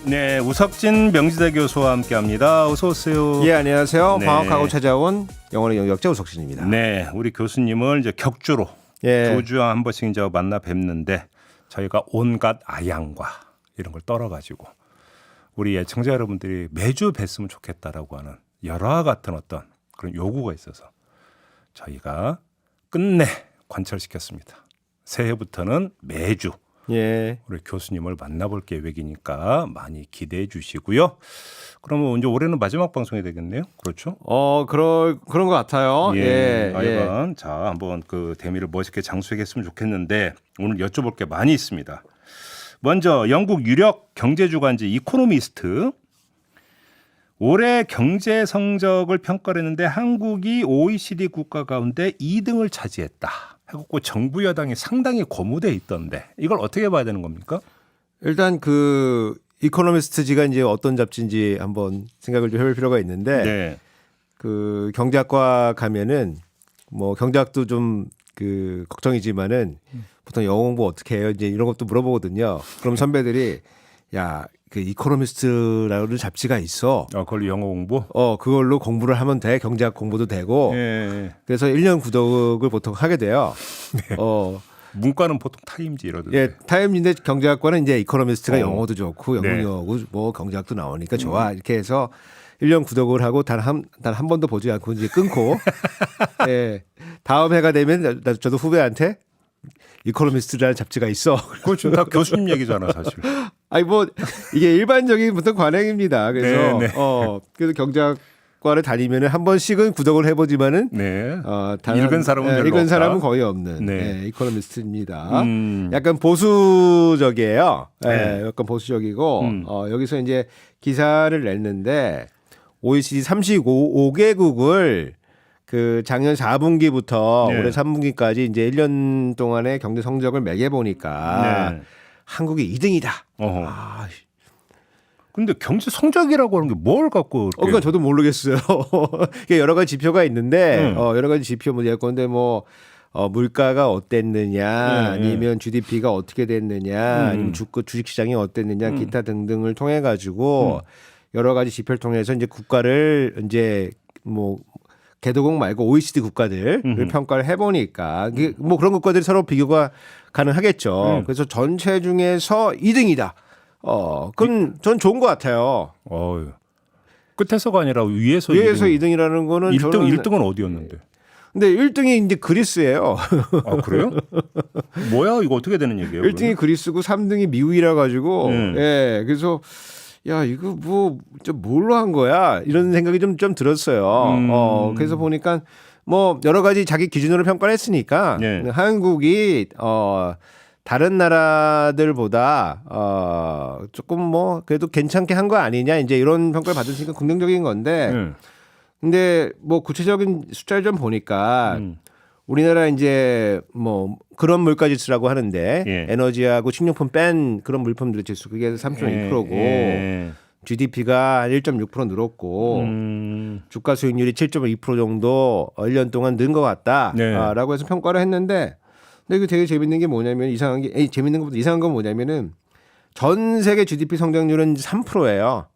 네, 우석진 명지대 교수와 함께합니다. 어서 오세요. 예, 안녕하세요. 네. 방학하고 찾아온 영어의 영역자 우석진입니다. 네, 우리 교수님을 이제 격주로 예. 두 주에 한 번씩 이제 만나 뵙는데 저희가 온갖 아양과 이런 걸 떨어가지고 우리 애청자 여러분들이 매주 뵀으면 좋겠다라고 하는 열화 같은 어떤 그런 요구가 있어서 저희가 끝내 관철시켰습니다. 새해부터는 매주 예. 우리 교수님을 만나볼 계획이니까 많이 기대해 주시고요. 그러면 이제 올해는 마지막 방송이 되겠네요. 그렇죠? 그런 것 같아요. 예. 예. 하여간 자, 한번 그 대미를 멋있게 장수했으면 좋겠는데 오늘 여쭤볼 게 많이 있습니다. 먼저 영국 유력 경제 주간지 이코노미스트 올해 경제 성적을 평가를 했는데 한국이 OECD 국가 가운데 2등을 차지했다. 해갖고 정부 여당이 상당히 고무돼 있던데 이걸 어떻게 봐야 되는 겁니까? 일단 그 이코노미스트지가 이제 어떤 잡지인지 한번 생각을 좀 해볼 필요가 있는데 네. 그 경제학과 가면은 뭐 경제학도 좀 그 걱정이지만은 보통 영어 공부 어떻게 해요? 이제 이런 것도 물어보거든요. 그럼 선배들이 야, 그 이코노미스트라는 잡지가 있어. 그걸로 영어 공부? 그걸로 공부를 하면 돼. 경제학 공부도 되고. 예. 그래서 1년 구독을 보통 하게 돼요. 네. 문과는 보통 타임지 이러던데. 예, 타임인데 경제학과는 이제 이코노미스트가 영어도 좋고 네. 영문이고 뭐 경제학도 나오니까 좋아. 이렇게 해서 1년 구독을 하고 단 한 번도 보지 않고 이제 끊고 예. 다음 해가 되면 저도 후배한테 이코노미스트라는 잡지가 있어. 그렇죠. 다 교수님 얘기잖아, 사실. 아니 뭐 이게 일반적인 보통 관행입니다. 그래서 네, 네. 그래서 경제학과를 다니면은 한 번씩은 구독을 해보지만은 네. 단 읽은 사람은 별로 읽은 없다. 사람은 거의 없는 네. 이코노미스트입니다. 음. 약간 보수적이에요. 네. 예, 약간 보수적이고 여기서 이제 기사를 냈는데 OECD 35개국을 그 작년 4분기부터 네. 올해 3분기까지 이제 1년 동안의 경제 성적을 매겨 보니까 네. 한국이 2등이다. 어허. 아, 근데 경제 성적이라고 하는 게 뭘 갖고 이렇게 그건 저도 모르겠어요. 이게 여러 가지 지표가 있는데 음. 여러 가지 지표 뭐 예컨대 뭐 물가가 어땠느냐, 아니면 GDP가 어떻게 됐느냐, 아니면 주식 시장이 어땠느냐, 기타 등등을 통해 가지고 여러 가지 지표를 통해서 이제 국가를 이제 뭐 개도국 말고 OECD 국가들을 평가를 해보니까 뭐 그런 국가들이 서로 비교가 가능하겠죠. 그래서 전체 중에서 2등이다. 그건 전 좋은 것 같아요. 어휴. 끝에서가 아니라 위에서 위에서 2등이라는 거는 1등은 어디였는데? 근데 1등이 이제 그리스예요. 아, 그래요? 뭐야? 이거 어떻게 되는 얘기예요? 1등이 그리스고 3등이 미국이라 가지고 예. 그래서 야, 이거 뭐 좀 뭘로 한 거야? 이런 생각이 좀 들었어요. 그래서 보니까 뭐 여러 가지 자기 기준으로 평가를 했으니까 네. 한국이 다른 나라들보다 조금 뭐 그래도 괜찮게 한 거 아니냐 이제 이런 평가를 받으시니까 긍정적인 건데 근데 뭐 구체적인 숫자를 좀 보니까 우리나라 이제 뭐 그런 물가지수라고 하는데 예. 에너지하고 식료품 뺀 그런 물품들의 지수 그게 3.2%고 GDP가 1.6% 늘었고 주가 수익률이 7.2% 정도 1년 동안 는 것 같다라고 해서 평가를 했는데 근데 이게 되게 재밌는 게 뭐냐면 이상한 게 재밌는 것보다 이상한 건 뭐냐면은 전 세계 GDP 성장률은 3%예요.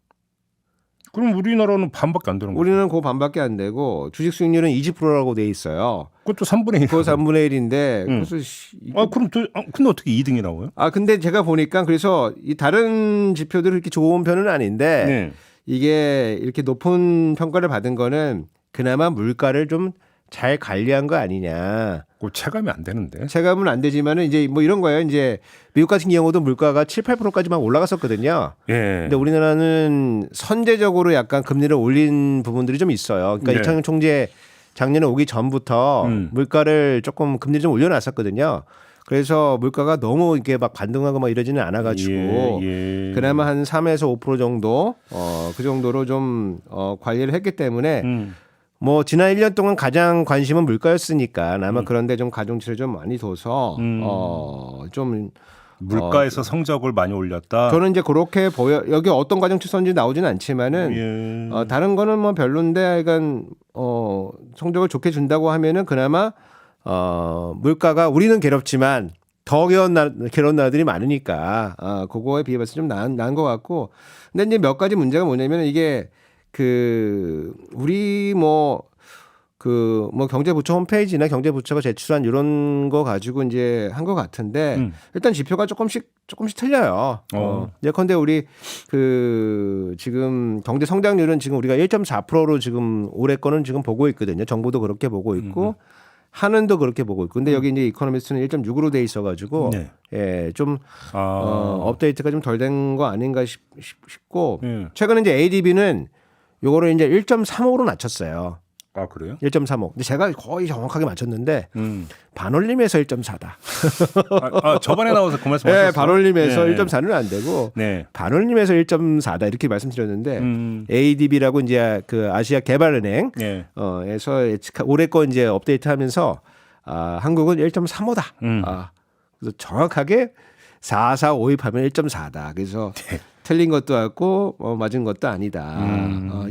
그럼 우리나라는 반밖에 안 되는 거죠? 우리는 그 반밖에 안 되고 주식 수익률은 20%라고 돼 있어요. 그것도 3분의 1. 그거 3분의 1인데 그래서 근데 어떻게 2등이 나와요? 근데 제가 보니까 그래서 이 다른 지표들은 이렇게 좋은 편은 아닌데 네. 이게 이렇게 높은 평가를 받은 거는 그나마 물가를 좀 잘 관리한 거 아니냐. 그거 체감이 안 되는데. 체감은 안 되지만은 이제 뭐 이런 거예요. 이제 미국 같은 경우도 물가가 7, 8%까지만 올라갔었거든요. 예. 근데 우리나라는 선제적으로 약간 금리를 올린 부분들이 좀 있어요. 그러니까 네. 이창용 총재 작년에 오기 전부터 물가를 조금 금리 좀 올려놨었거든요. 그래서 물가가 너무 이렇게 막 반등하고 막 이러지는 않아가지고 예. 그나마 한 3에서 5% 정도 그 정도로 좀 관리를 했기 때문에 뭐 지난 1년 동안 가장 관심은 물가였으니까 아마 그런데 좀 가중치를 좀 많이 둬서 좀 물가에서 성적을 많이 올렸다. 저는 이제 그렇게 보여. 여기 어떤 가중치 썼는지 나오지는 않지만은 다른 거는 뭐 별론데 약간 성적을 좋게 준다고 하면은 그나마 물가가 우리는 괴롭지만 더 괴로운 나라들이 많으니까 그거에 비해 봐서 좀 나은 것 같고. 근데 이제 몇 가지 문제가 뭐냐면 이게 우리 경제부처 홈페이지나 경제부처가 제출한 이런 거 가지고 이제 한 것 같은데 일단 지표가 조금씩 틀려요. 예컨대 우리 지금 경제 성장률은 지금 우리가 1.4%로 지금 올해 거는 지금 보고 있거든요. 정부도 그렇게 보고 있고 한은도 그렇게 보고 있고. 근데 여기 이제 이코노미스트는 1.6으로 돼 있어가지고 네. 예, 좀 업데이트가 좀 덜 된 거 아닌가 싶고. 네. 최근에 이제 ADB는 요거를 이제 1.35로 낮췄어요. 아 그래요? 1.35. 근데 제가 거의 정확하게 맞췄는데 반올림에서 1.4다. 저번에 나와서 그 말씀하셨어요. 네, 반올림에서 네. 1.4는 안 되고 네. 반올림에서 1.4다 이렇게 말씀드렸는데 ADB라고 이제 그 아시아 개발은행 네. 에서 올해 거 이제 업데이트하면서 한국은 1.35다. 그래서 정확하게 4, 4, 5 입하면 1.4다. 그래서 틀린 것도 같고 맞은 것도 아니다.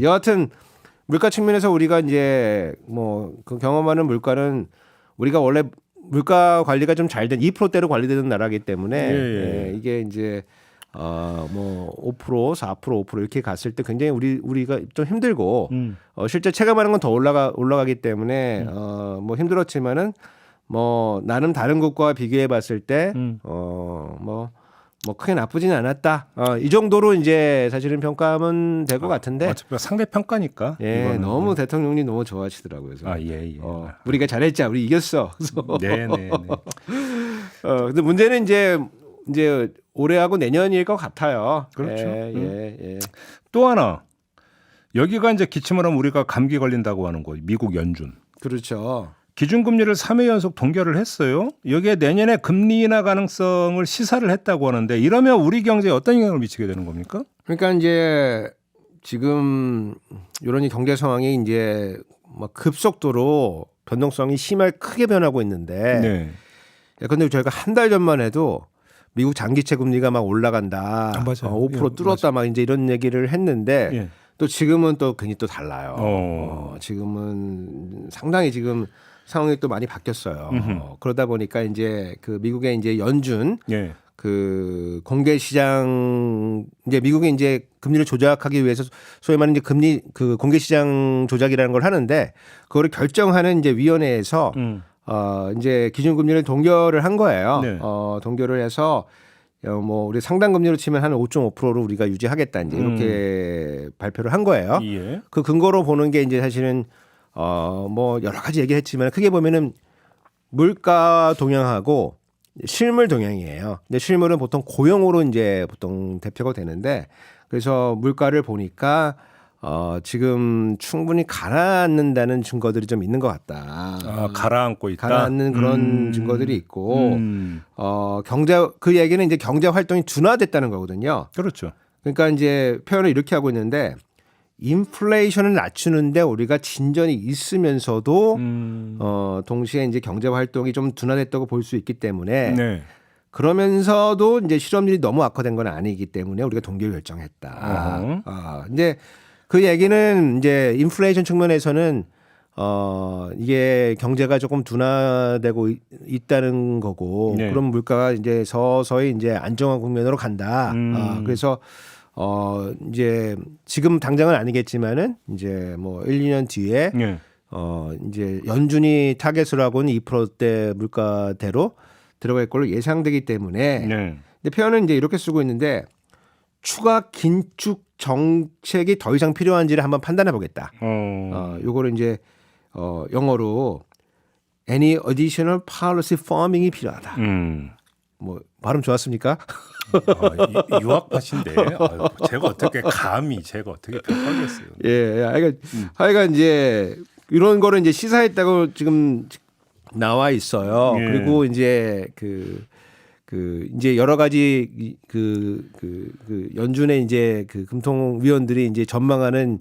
여하튼 물가 측면에서 우리가 이제 그 경험하는 물가는 우리가 원래 물가 관리가 좀 잘 된 2%대로 관리되는 나라이기 때문에 예, 이게 이제 5%, 4%, 5% 이렇게 갔을 때 굉장히 우리가 좀 힘들고 실제 체감하는 건 더 올라가기 때문에 힘들었지만은 나름 다른 국가와 비교해 봤을 때 크게 나쁘지는 않았다. 이 정도로 이제 사실은 평가하면 될 것 같은데. 어차피 상대 평가니까. 예, 이거는. 너무 대통령님 너무 좋아하시더라고요. 그래서. 예. 우리가 잘했자, 우리 이겼어. 그래서. 네. 근데 문제는 이제 올해하고 내년일 것 같아요. 그렇죠. 예. 또 하나 여기가 이제 기침을 하면 우리가 감기 걸린다고 하는 거 미국 연준. 그렇죠. 기준금리를 3회 연속 동결을 했어요. 여기에 내년에 금리 인하 가능성을 시사를 했다고 하는데 이러면 우리 경제에 어떤 영향을 미치게 되는 겁니까? 그러니까 이제 지금 이런 이 경제 상황이 이제 급속도로 변동성이 크게 변하고 있는데 네. 근데 저희가 한 달 전만 해도 미국 장기채 금리가 막 올라간다. 맞아요. 5% 뚫었다 막 이제 이런 얘기를 했는데 예. 또 지금은 또 굉장히 또 달라요. 지금은 상당히 지금 상황이 또 많이 바뀌었어요. 그러다 보니까 이제 그 미국의 이제 연준 예. 그 공개 시장 이제 미국이 이제 금리를 조작하기 위해서 소위 말하는 이제 금리 그 공개 시장 조작이라는 걸 하는데 그거를 결정하는 이제 위원회에서 이제 기준금리를 동결을 한 거예요. 네. 동결을 해서 우리 상당 금리로 치면 한 5.5%로 우리가 유지하겠다 이제 이렇게 발표를 한 거예요. 예. 그 근거로 보는 게 이제 사실은 여러 가지 얘기했지만 크게 보면은 물가 동향하고 실물 동향이에요. 근데 실물은 보통 고용으로 이제 보통 대표가 되는데 그래서 물가를 보니까 지금 충분히 가라앉는다는 증거들이 좀 있는 것 같다. 가라앉고 있다. 가라앉는 그런 증거들이 있고 그 얘기는 이제 경제 활동이 둔화됐다는 거거든요. 그렇죠. 그러니까 이제 표현을 이렇게 하고 있는데 인플레이션을 낮추는데 우리가 진전이 있으면서도 동시에 이제 경제 활동이 좀 둔화됐다고 볼 수 있기 때문에 네. 그러면서도 이제 실업률이 너무 악화된 건 아니기 때문에 우리가 동결 결정했다. 근데 그 얘기는 이제 인플레이션 측면에서는 이게 경제가 조금 둔화되고 있다는 거고 네. 그럼 물가가 이제 서서히 이제 안정화 국면으로 간다. 그래서 이제 지금 당장은 아니겠지만은 이제 1, 2년 뒤에 네. 이제 연준이 타겟으로 하고는 2%대 물가대로 들어갈 걸로 예상되기 때문에 네. 근데 표현은 이제 이렇게 쓰고 있는데 추가 긴축 정책이 더 이상 필요한지를 한번 판단해 보겠다. 요거를 이제 영어로 any additional policy firming이 필요하다. 발음 좋았습니까? 유학파신데 제가 어떻게 평가하겠어요? 예, 하여간 이제 이런 거를 이제 시사했다고 지금 나와 있어요. 예. 그리고 이제 이제 여러 가지 그 연준의 이제 그 금통위원들이 이제 전망하는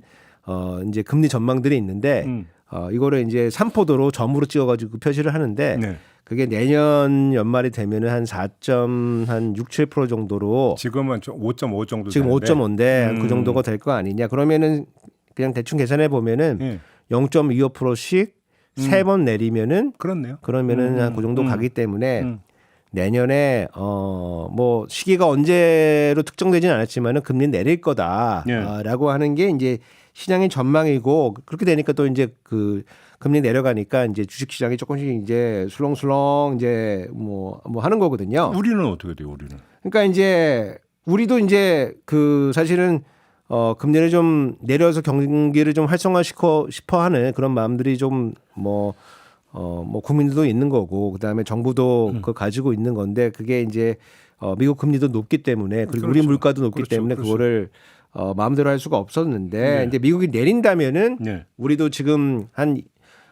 이제 금리 전망들이 있는데 이거를 이제 3포도로 점으로 찍어가지고 표시를 하는데 네. 그게 내년 연말이 되면은 한 4.6, 7% 정도로 지금은 5.5 정도 지금 되는데. 5.5인데 그 정도가 될 거 아니냐. 그러면은 그냥 대충 계산해 보면은 0.25%씩 세 번 내리면은 그렇네요. 그러면은 한 그 정도 가기 때문에 내년에 뭐 시기가 언제로 특정되지는 않았지만은 금리 내릴 거다라고 하는 게 이제 시장의 전망이고 그렇게 되니까 또 이제 그 금리 내려가니까 이제 주식 시장이 조금씩 이제 술렁술렁 이제 뭐 하는 거거든요. 우리는 어떻게 돼요? 우리는 그러니까 이제 우리도 이제 그 사실은 금리를 좀 내려서 경기를 좀 활성화시켜 싶어 하는 그런 마음들이 좀 뭐 국민들도 있는 거고 그다음에 정부도 그걸 가지고 있는 건데 그게 이제 미국 금리도 높기 때문에 그리고 우리 그렇죠. 물가도 높기 그렇죠. 때문에 그렇죠. 그거를 마음대로 할 수가 없었는데 네. 이제 미국이 내린다면은 네. 우리도 지금 한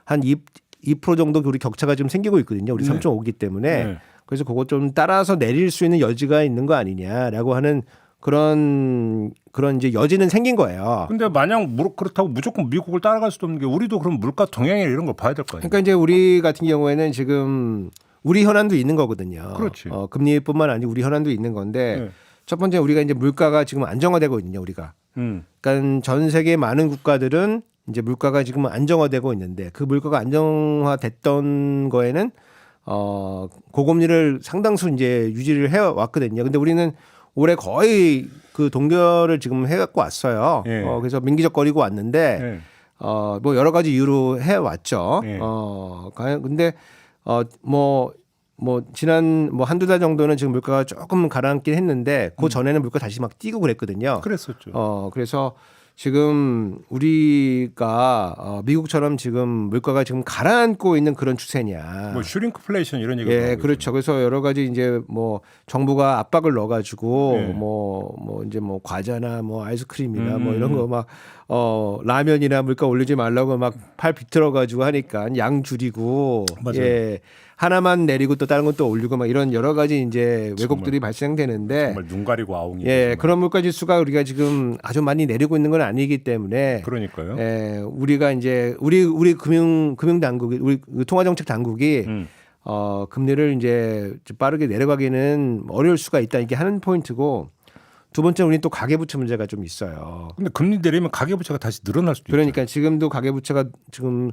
2% 정도 우리 격차가 지금 생기고 있거든요. 우리 네. 3.5기 때문에 네. 그래서 그거 좀 따라서 내릴 수 있는 여지가 있는 거 아니냐라고 하는 그런 이제 여지는 생긴 거예요. 근데 만약 그렇다고 무조건 미국을 따라갈 수도 없는 게 우리도 그럼 물가 동향이나 이런 걸 봐야 될 거 아니에요. 그러니까 이제 우리 같은 경우에는 지금 우리 현안도 있는 거거든요. 그렇지. 금리뿐만 아니고 우리 현안도 있는 건데 네. 첫 번째 우리가 이제 물가가 지금 안정화되고 있냐 우리가. 그러니까 전 세계 많은 국가들은 이제 물가가 지금 안정화되고 있는데 그 물가가 안정화됐던 거에는 고금리를 상당수 이제 유지를 해 왔거든요. 근데 우리는 올해 거의 그 동결을 지금 해갖고 왔어요. 예. 그래서 민기적거리고 왔는데 네. 뭐 여러 가지 이유로 해 왔죠. 예. 근데 뭐 지난 뭐 한두 달 정도는 지금 물가가 조금 가라앉긴 했는데 그 전에는 물가 다시 막 뛰고 그랬거든요. 그랬었죠. 그래서 지금 우리가 미국처럼 지금 물가가 지금 가라앉고 있는 그런 추세냐. 뭐 슈링크플레이션 이런 얘기가 예, 나오고 그렇죠. 그래서 여러 가지 이제 뭐 정부가 압박을 넣어가지고 예. 뭐 이제 뭐 과자나 뭐 아이스크림이나 뭐 이런 거 막 라면이나 물가 올리지 말라고 막 팔 비틀어가지고 하니까 양 줄이고 맞아요. 예. 하나만 내리고 또 다른 것도 올리고 막 이런 여러 가지 이제 왜곡들이 발생되는데 정말 눈 가리고 아웅이. 예, 그런 물가 지수가 우리가 지금 아주 많이 내리고 있는 건 아니기 때문에 그러니까요. 예, 우리가 이제 우리 금융 당국이 우리 통화정책 당국이 금리를 이제 빠르게 내려가기는 어려울 수가 있다 이게 하는 포인트고 두 번째 우리는 또 가계부채 문제가 좀 있어요. 근데 금리 내리면 가계부채가 다시 늘어날 수도 그러니까 지금도 가계부채가 지금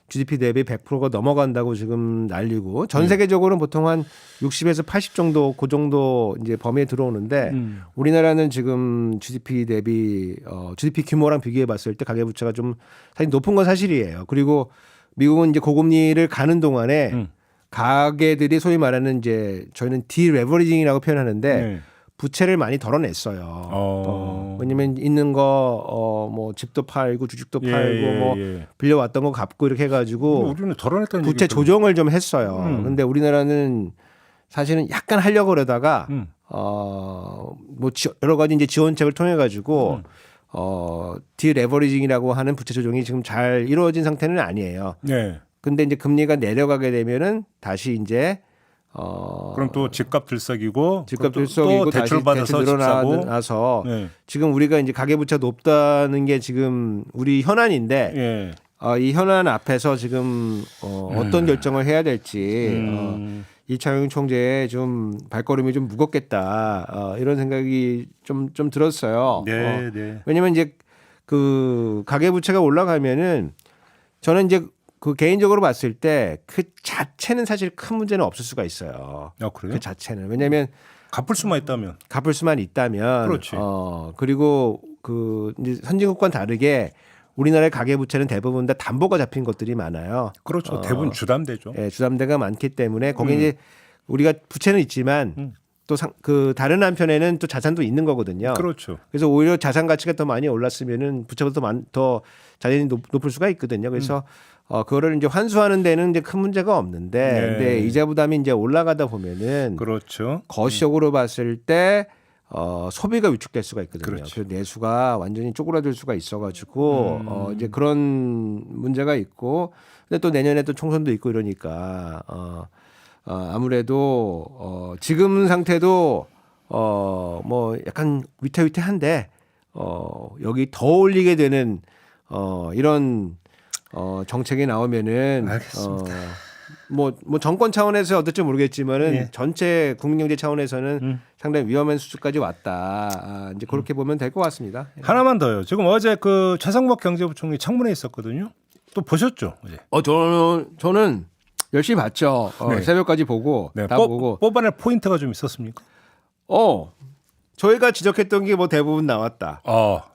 GDP 대비 100%가 넘어간다고 지금 난리고 전 세계적으로는 보통 한 60에서 80 정도 그 정도 이제 범위에 들어오는데 우리나라는 지금 GDP 대비 GDP 규모랑 비교해 봤을 때 가계부채가 좀 사실 높은 건 사실이에요. 그리고 미국은 이제 고금리를 가는 동안에 가계들이 소위 말하는 이제 저희는 디레버리징이라고 표현하는데 네. 부채를 많이 덜어냈어요. 왜냐면 있는 거 뭐 집도 팔고 주식도 예, 팔고 예, 뭐 예. 빌려왔던 거 갚고 이렇게 해가지고 우리는 덜어냈다는 부채 얘기가 조정을 좀 했어요. 근데 우리나라는 사실은 약간 하려고 그러다가 뭐 여러 가지 이제 지원책을 통해 가지고 디레버리징이라고 하는 부채 조정이 지금 잘 이루어진 상태는 아니에요. 네. 근데 이제 금리가 내려가게 되면은 다시 이제 그럼 또 집값 들썩이고 집값 그럼 들썩이고 또 대출 받아서 집 사고. 늘어나서 네. 지금 우리가 이제 가계부채 높다는 게 지금 우리 현안인데 예. 이 현안 앞에서 지금 어떤 결정을 해야 될지 이창용 총재의 좀 발걸음이 좀 무겁겠다 이런 생각이 좀 들었어요. 네, 네. 왜냐면 이제 그 가계부채가 올라가면은 저는 이제 그 개인적으로 봤을 때 그 자체는 사실 큰 문제는 없을 수가 있어요. 아, 그래요? 그 자체는 왜냐하면 갚을 수만 있다면. 갚을 수만 있다면 그렇지. 그리고 그 이제 선진국과는 다르게 우리나라의 가계부채는 대부분 다 담보가 잡힌 것들이 많아요. 그렇죠. 대부분 주담대죠. 예, 주담대가 많기 때문에 거기 이제 우리가 부채는 있지만 또 그 다른 한편에는 또 자산도 있는 거거든요. 그렇죠. 그래서 오히려 자산 가치가 더 많이 올랐으면은 부채보다 더 자산이 높을 수가 있거든요. 그래서 그거를 이제 환수하는 데는 이제 큰 문제가 없는데, 네. 근데 이자 부담이 이제 올라가다 보면은 그렇죠. 거시적으로 봤을 때 소비가 위축될 수가 있거든요. 그렇지. 그 내수가 완전히 쪼그라들 수가 있어가지고 이제 그런 문제가 있고, 근데 또 내년에 또 총선도 있고 이러니까 아무래도 지금 상태도 뭐 약간 위태위태한데 여기 더 올리게 되는 이런 정책이 나오면은 알겠습니다. 뭐 정권 차원에서 어떨지 모르겠지만은 예. 전체 국민경제 차원에서는 상당히 위험한 수준까지 왔다. 이제 그렇게 보면 될 것 같습니다. 하나만 더요. 지금 어제 그 최상목 경제부총리 청문회 있었거든요. 또 보셨죠? 어제. 저는 열심히 봤죠. 네. 새벽까지 보고 네. 다 보고. 뽑아낼 포인트가 좀 있었습니까? 저희가 지적했던 게 뭐 대부분 나왔다.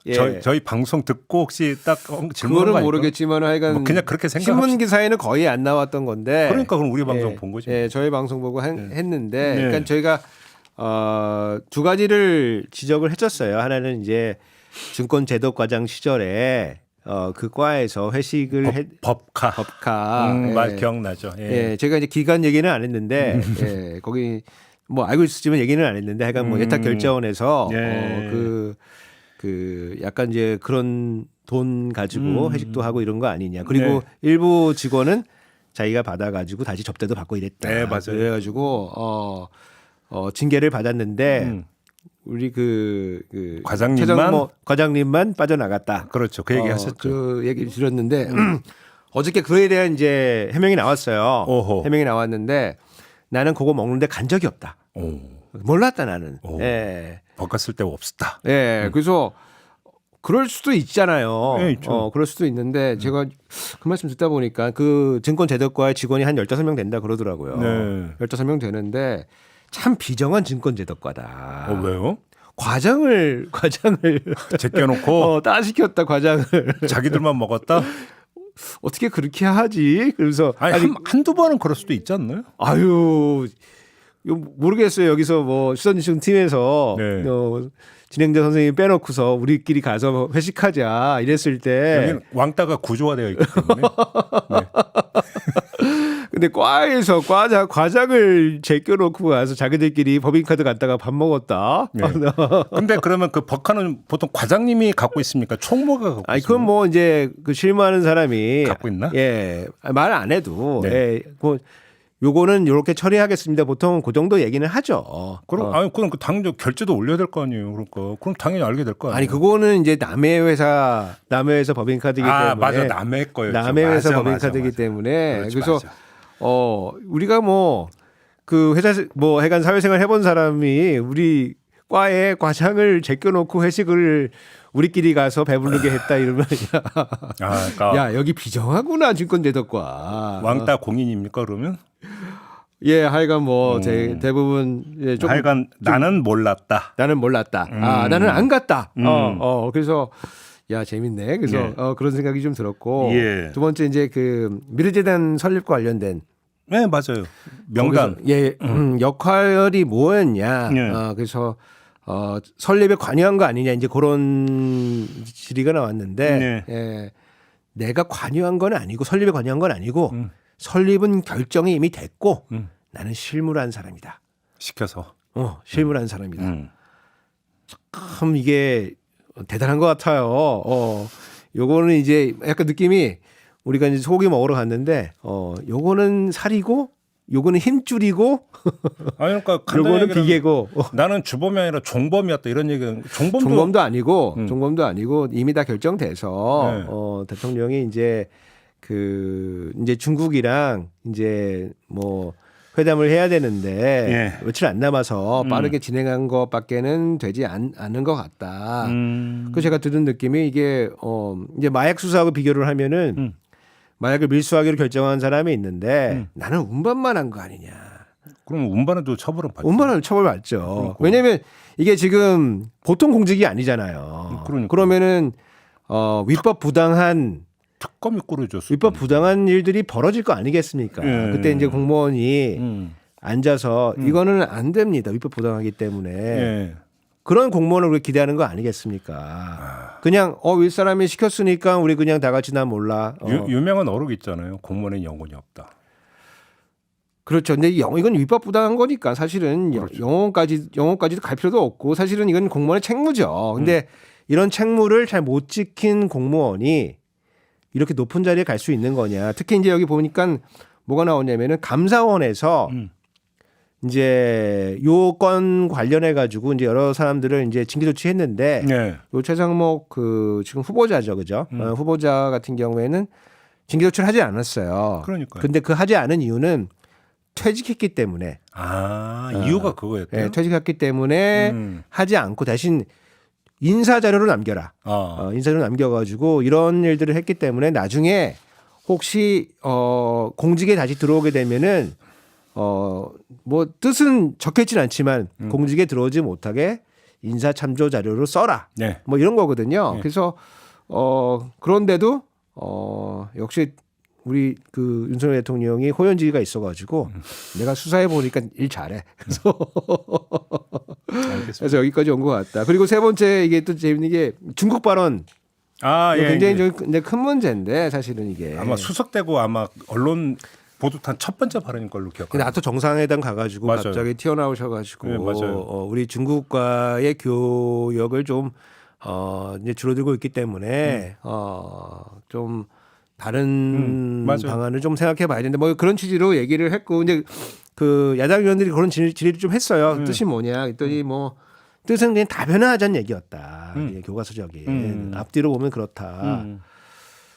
예. 저희 방송 듣고 혹시 딱 질문한 거 그거는 아닐까? 모르겠지만 하여간 뭐 그냥 그렇게 신문 생각합시다. 기사에는 거의 안 나왔던 건데. 그러니까 그럼 우리 방송 본 거지. 예, 저희 방송 보고 했는데, 네. 그러니까 저희가 두 가지를 지적을 했었어요. 하나는 이제 증권제도과장 시절에 그 과에서 회식을 법카. 법카. 예. 말 기억나죠. 예. 예, 제가 이제 기간 얘기는 안 했는데, 예, 거기 뭐 알고 있었지만 얘기는 안 했는데, 하여간 뭐 예탁 결제원에서 예. 그 약간 이제 그런 돈 가지고 회식도 하고 이런 거 아니냐. 그리고 네. 일부 직원은 자기가 받아가지고 다시 접대도 받고 이랬다. 네, 맞아요. 그래가지고 징계를 받았는데 우리 그 과장님만? 최정모 과장님만 빠져나갔다. 그렇죠. 그 얘기 하셨죠. 그 얘기 들었는데 어저께 그에 대한 이제 해명이 나왔어요. 오호. 해명이 나왔는데 나는 그거 먹는데 간 적이 없다. 오. 몰랐다 나는. 오. 예. 법카 쓸 데가 없었다. 예. 그래서 그럴 수도 있잖아요. 예, 있죠. 그럴 수도 있는데 제가 그 말씀 듣다 보니까 그 증권제도과의 직원이 한 15명 된다 그러더라고요. 네. 15명 되는데 참 비정한 증권제도과다. 왜요? 과장을 제껴놓고 따시켰다 과장을. 자기들만 먹었다? 어떻게 그렇게 하지? 그래서 아니, 한두 번은 그럴 수도 있지 않나요? 아유 이거 모르겠어요. 여기서 뭐 수선지청 팀에서 네. 진행자 선생님 빼놓고서 우리끼리 가서 회식하자 이랬을 때 여기는 왕따가 구조화되어 있기 때문에. 네. 근데 과에서 과장을 제껴놓고 가서 자기들끼리 법인카드 갖다가 밥 먹었다. 네. 근데 그러면 그 법카는 보통 과장님이 갖고 있습니까? 총무가 갖고 아니 있습니까? 그건 뭐 이제 그 실무하는 사람이 갖고 있나? 예, 말 안 해도 네. 예, 뭐 요거는 요렇게 처리하겠습니다. 보통 그 정도 얘기는 하죠. 그럼 그럼 그 당연히 결제도 올려야 될 거 아니에요. 그러니까 그럼 당연히 알게 될 거 아니에요. 아니 그거는 이제 남의 회사 법인카드이기 때문에 맞아 남의 거였죠. 남의 회사 맞아, 법인카드이기 맞아. 때문에 그렇지, 그래서 맞아. 우리가 뭐 그 회사 뭐 해간 사회생활 해본 사람이 우리 과에 과장을 제껴놓고 회식을 우리끼리 가서 배부르게 했다 이러면 그러니까 야 여기 비정하구나 증권제도과 왕따 공인입니까 그러면? 예 하여간 뭐 대부분 예, 좀 하여간 나는 몰랐다. 나는 몰랐다. 나는 안 갔다. 그래서 야 재밌네. 그래서 예. 그런 생각이 좀 들었고 예. 두 번째 이제 그 미르재단 설립과 관련된 네 맞아요. 명단. 거기서, 예 역할이 뭐였냐. 예. 그래서 설립에 관여한 거 아니냐 이제 그런 질의가 나왔는데 네. 예, 내가 관여한 건 아니고 설립에 관여한 건 아니고 설립은 결정이 이미 됐고 나는 실무를 한 사람이다. 시켜서. 실무를 한 사람이다. 참 이게 대단한 것 같아요. 요거는 이제 약간 느낌이 우리가 이제 소고기 먹으러 갔는데 요거는 살이고 요거는 힘줄이고 아니 그러니까 요거는 비계고 나는 주범이 아니라 종범이었다 이런 얘기는 종범도 아니고 이미 다 결정돼서 네. 대통령이 이제 이제 중국이랑 이제 뭐 회담을 해야 되는데 예. 며칠 안 남아서 빠르게 진행한 것밖에는 되지 않은 것 같다. 그 제가 들은 느낌이 이게 이제 마약 수사하고 비교를 하면은 마약을 밀수하기로 결정한 사람이 있는데 나는 운반만 한 거 아니냐. 그럼 운반에도 처벌은 받죠. 운반은 처벌받죠. 왜냐하면 이게 지금 보통 공직이 아니잖아요. 그러니까. 그러면은 위법 부당한 특검이 꾸려졌어. 위법 부당한 일들이 벌어질 거 아니겠습니까? 그때 이제 공무원이 앉아서 이거는 안 됩니다. 위법 부당하기 때문에 예. 그런 공무원을 우리 기대하는 거 아니겠습니까? 그냥 윗사람이 시켰으니까 우리 그냥 다 같이 나 몰라. 유명한 어록 있잖아요. 공무원의 영혼이 없다. 그렇죠. 근데 이건 위법 부당한 거니까 사실은 그렇죠. 영혼까지도 갈 필요도 없고 사실은 이건 공무원의 책무죠. 근데 이런 책무를 잘 못 지킨 공무원이 이렇게 높은 자리에 갈 수 있는 거냐. 특히 이제 여기 보니까 뭐가 나오냐면은 감사원에서 이제 요 건 관련해 가지고 이제 여러 사람들을 이제 징계 조치했는데 네. 요 최상목 지금 후보자죠, 그죠? 후보자 같은 경우에는 징계 조치를 하지 않았어요. 그러니까요. 근데 그 하지 않은 이유는 퇴직했기 때문에. 이유가 그거였대요. 네, 퇴직했기 때문에 하지 않고 대신 인사 자료로 남겨라. 인사 자료로 남겨가지고 이런 일들을 했기 때문에 나중에 혹시 공직에 다시 들어오게 되면은 뭐 뜻은 적혀있진 않지만 공직에 들어오지 못하게 인사 참조 자료로 써라. 네. 뭐 이런 거거든요. 네. 그래서 그런데도 역시 우리 그 윤석열 대통령이 호연지기가 있어가지고 내가 수사해 보니까 일 잘해. 그래서 알겠습니다. 그래서 여기까지 온 것 같다. 그리고 세 번째 이게 또 재밌는 게 중국 발언. 아, 예. 굉장히 예. 좀 큰 문제인데 사실은 이게 아마 수석되고 아마 언론 보도탄 첫 번째 발언인 걸로 근데 기억합니다. 나토 정상회담 가가지고 맞아요. 갑자기 튀어나오셔가지고 네, 맞아요. 우리 중국과의 교역을 좀 이제 줄어들고 있기 때문에 좀 다른 맞아요. 방안을 좀 생각해봐야 되는데 뭐 그런 취지로 얘기를 했고 근데 그 야당 의원들이 그런 질의를 좀 했어요. 뜻이 뭐냐 했더니 뭐 뜻은 그냥 다변화하자는 얘기였다. 이게 교과서적인 앞뒤로 보면 그렇다.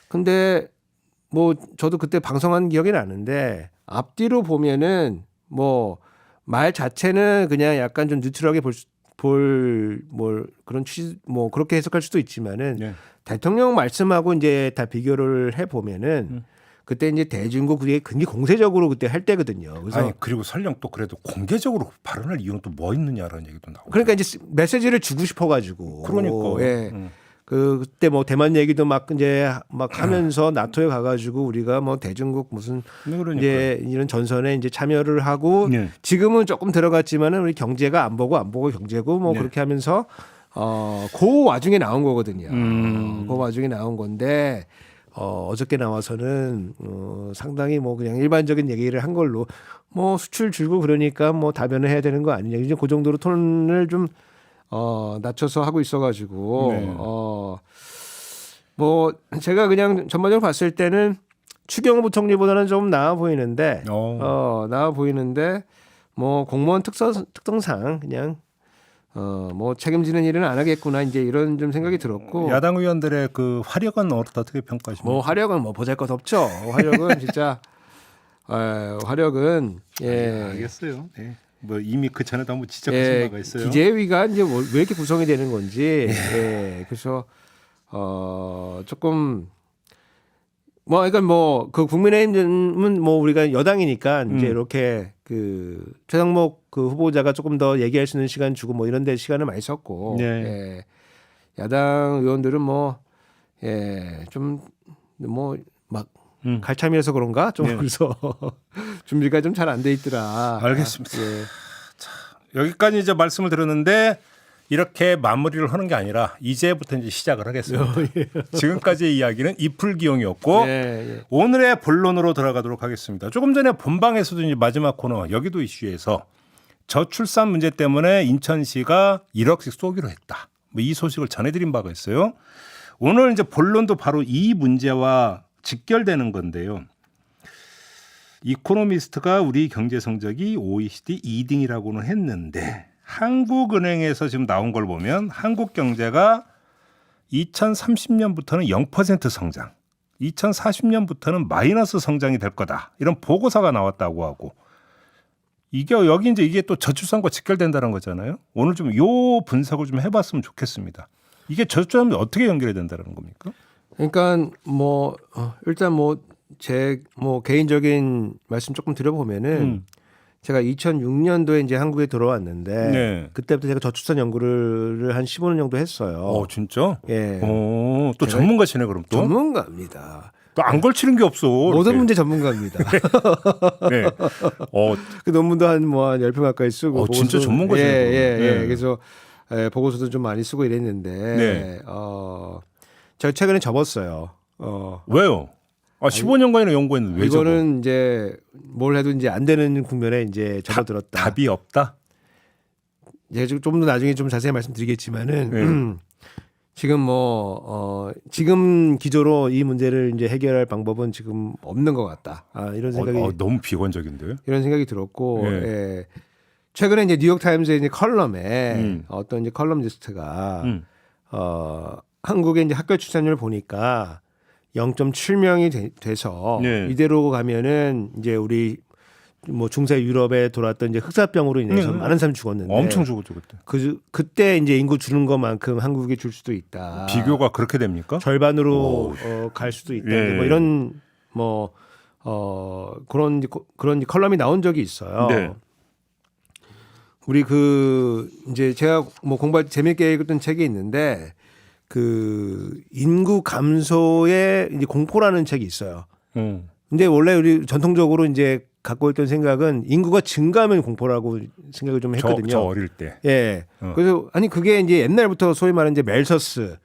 근데 뭐 저도 그때 방송한 기억이 나는데 앞뒤로 보면은 뭐 말 자체는 그냥 약간 좀 뉴트럴하게 뭐 그런 취지 뭐 그렇게 해석할 수도 있지만은 네. 대통령 말씀하고 이제 다 비교를 해 보면은 그때 이제 대중국 그게 굉장히 공세적으로 그때 할 때거든요. 그래서 아니 그리고 설령 또 그래도 공개적으로 발언할 이유는 또 뭐 있느냐라는 얘기도 나오고. 그러니까 이제 메시지를 주고 싶어 가지고 그러니까. 예. 그때 뭐 대만 얘기도 막 이제 막 하면서 나토에 가가지고 우리가 뭐 대중국 무슨 그러니까. 이제 이런 전선에 이제 참여를 하고 네. 지금은 조금 들어갔지만은 우리 경제가 안 보고 경제고 뭐 네. 그렇게 하면서 그 와중에 나온 거거든요. 그 와중에 나온 건데 어저께 나와서는 상당히 뭐 그냥 일반적인 얘기를 한 걸로 뭐 수출 줄고 그러니까 뭐 다변을 해야 되는 거 아니냐 이제 그 정도로 톤을 좀 낮춰서 하고 있어가지고 네. 뭐 제가 그냥 전반적으로 봤을 때는 추경호 부총리보다는 좀 나아 보이는데 나아 보이는데 뭐 공무원 특성상 그냥 뭐 책임지는 일은 안 하겠구나 이제 이런 좀 생각이 들었고 야당 의원들의 그 화력은 어떻게 평가하십니까? 뭐 화력은 뭐 보잘것 없죠. 화력은 진짜 화력은 알겠어요. 네. 뭐 이미 그 전에도 한번 지적하신 바가 있어요. 기재위가 이제 왜 이렇게 구성이 되는 건지 그래서 조금 뭐 그러니까 뭐 그 국민의힘은 뭐 우리가 여당이니까 이제 이렇게 그 최상목 그 후보자가 조금 더 얘기할 수 있는 시간 주고 뭐 이런 데 시간을 많이 썼고 네. 야당 의원들은 좀 뭐 막 갈참이어서 그런가 좀 그래서 준비가 좀 잘 안 돼 있더라. 알겠습니다. 자, 여기까지 이제 말씀을 드렸는데 이렇게 마무리를 하는 게 아니라 이제부터 이제 시작을 하겠습니다. 지금까지의 이야기는 이풀기용이었고 오늘의 본론으로 들어가도록 하겠습니다. 조금 전에 본방에서도 이제 마지막 코너 여기도 이슈에서 저출산 문제 때문에 인천시가 1억씩 쏘기로 했다. 뭐 이 소식을 전해드린 바가 있어요. 오늘 이제 본론도 바로 이 문제와 직결되는 건데요. 이코노미스트가 우리 경제 성적이 OECD 2등이라고는 했는데 한국은행에서 지금 나온 걸 보면 한국 경제가 2030년부터는 0% 성장, 2040년부터는 마이너스 성장이 될 거다. 이런 보고서가 나왔다고 하고 이게 여기 이제 이게 또 저출산과 직결된다는 거잖아요. 오늘 좀 요 분석을 좀 해봤으면 좋겠습니다. 이게 저출산이 어떻게 연결이 된다는 겁니까? 그러니까 뭐 일단 뭐 제 뭐 개인적인 말씀 조금 드려보면은 제가 2006년도에 이제 한국에 들어왔는데 네. 그때부터 제가 저출산 연구를 한 15년 정도 했어요. 진짜? 예. 또 전문가시네 그럼 또? 전문가입니다. 또 안 걸치는 게 없어. 모든 이렇게. 문제 전문가입니다. 네. 그 논문도 한 10편 가까이 쓰고 진짜 전문가시네. 예. 그래서 보고서도 좀 많이 쓰고 이랬는데 네. 제가 최근에 접었어요. 왜요? 15년간이나 연구했는데 왜 저거? 이거는 이제 뭘 해도 이제 안 되는 국면에 이제 접어들었다. 답이 없다? 이제 좀 더 나중에 좀 자세히 말씀드리겠지만은 지금 지금 기조로 이 문제를 이제 해결할 방법은 지금 없는 것 같다. 이런 생각이 너무 비관적인데. 이런 생각이 들었고 최근에 이제 뉴욕 타임즈의 이제 컬럼에 어떤 이제 컬럼니스트가 한국의 이제 학교 출산율을 보니까 0.7명이 돼서 이대로 가면은 이제 우리 뭐 중세 유럽에 돌았던 이제 흑사병으로 인해서 많은 사람이 죽었는데 엄청 죽었죠 그때. 그때 이제 인구 주는 것만큼 한국에 줄 수도 있다. 비교가 그렇게 됩니까? 절반으로 갈 수도 있다. 뭐 이런 뭐 그런 컬럼이 나온 적이 있어요. 네. 우리 이제 제가 뭐 공부할 때 재밌게 읽었던 책이 있는데 그 인구 감소의 이제 공포라는 책이 있어요. 근데 원래 우리 전통적으로 이제 갖고 있던 생각은 인구가 증가하면 공포라고 생각을 좀 했거든요. 저 어릴 때. 예. 그래서 아니 그게 이제 옛날부터 소위 말하는 이제 멜서스.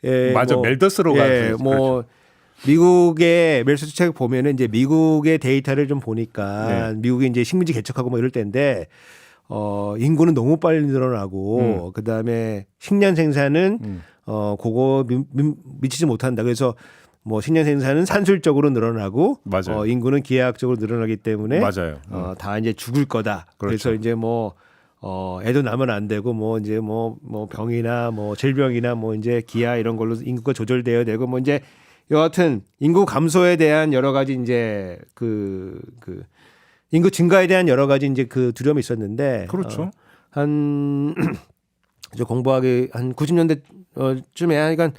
예, 맞아. 뭐, 멜더스로가. 예, 뭐 미국의 멜서스 책 보면은 이제 미국의 데이터를 좀 보니까 미국이 이제 식민지 개척하고 뭐 이럴 때인데 인구는 너무 빨리 늘어나고 그다음에 식량 생산은 그거 미치지 못한다. 그래서 뭐 식량 생산은 산술적으로 늘어나고 맞아요. 인구는 기하학적으로 늘어나기 때문에 맞아요. 다 이제 죽을 거다. 그렇죠. 그래서 이제 뭐 애도 낳으면 안 되고 뭐 이제 뭐 병이나 뭐 질병이나 뭐 이제 기아 이런 걸로 인구가 조절되어야 되고 뭐 이제 여하튼 인구 감소에 대한 여러 가지 이제 그 인구 증가에 대한 여러 가지 이제 그 두려움이 있었는데 그렇죠. 한 이제 공부하기 한 90년대쯤에 하니까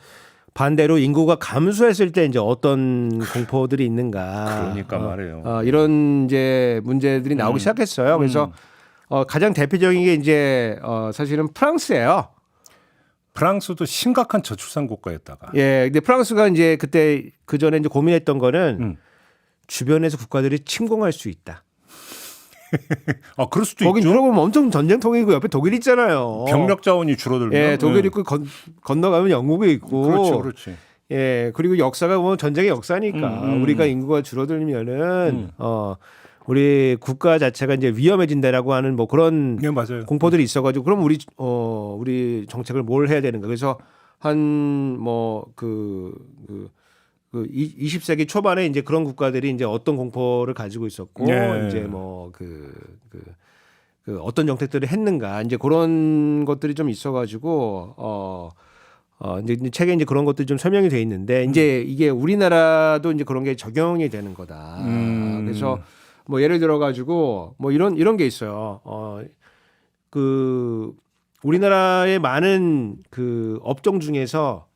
반대로 인구가 감소했을 때 이제 어떤 공포들이 있는가. 그러니까 말이에요. 이런 이제 문제들이 나오기 시작했어요. 그래서 가장 대표적인 게 이제 사실은 프랑스예요. 프랑스도 심각한 저출산 국가였다가. 예, 근데 프랑스가 이제 그때 그 전에 이제 고민했던 거는 주변에서 국가들이 침공할 수 있다. 그럴 수도 거긴 있죠. 유럽은 엄청 전쟁통이고 옆에 독일 있잖아요. 병력 자원이 줄어들면. 예, 독일 있고 건너가면 영국이 있고. 그렇지, 그렇지. 예, 그리고 역사가 뭐 전쟁의 역사니까 우리가 인구가 줄어들면은 우리 국가 자체가 이제 위험해진다라고 하는 뭐 그런 네, 맞아요. 공포들이 있어가지고 그럼 우리 정책을 뭘 해야 되는가? 그래서 한 뭐 20세기 초반에 이제 그런 국가들이 이제 어떤 공포를 가지고 있었고 네. 이제 뭐 어떤 정책들을 했는가 이제 그런 것들이 좀 있어가지고 이제 책에 이제 그런 것들이 좀 설명이 돼 있는데 이제 이게 우리나라도 이제 그런 게 적용이 되는 거다. 그래서 뭐 예를 들어 가지고 뭐 이런 게 있어요. 우리나라의 많은 그 업종 중에서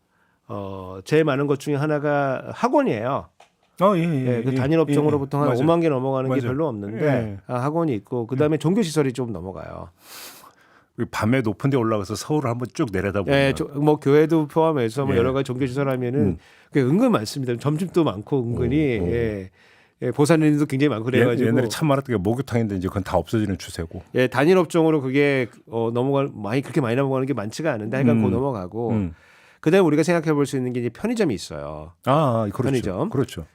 제일 많은 것 중에 하나가 학원이에요. 그 단일 업종으로 보통 한 맞아요. 5만 개 넘어가는 게 맞아요. 별로 없는데 예. 학원이 있고 그다음에 종교 시설이 좀 넘어가요. 밤에 높은 데 올라가서 서울을 한번 쭉 내려다보면. 예, 뭐 교회도 포함해서 뭐 예. 여러 가지 종교 시설 하면은 그게 은근 많습니다. 점집도 많고 은근히 예, 보살님도 굉장히 많고 그래가지고 옛날에 참 많았던 게 목욕탕인데 이제 그건 다 없어지는 추세고. 예, 단일 업종으로 그게 그렇게 많이 넘어가는 게 많지가 않은데 하여간 그 넘어가고 그다음에 우리가 생각해 볼 수 있는 게 이제 편의점이 있어요. 그렇죠. 편의점. 그렇죠.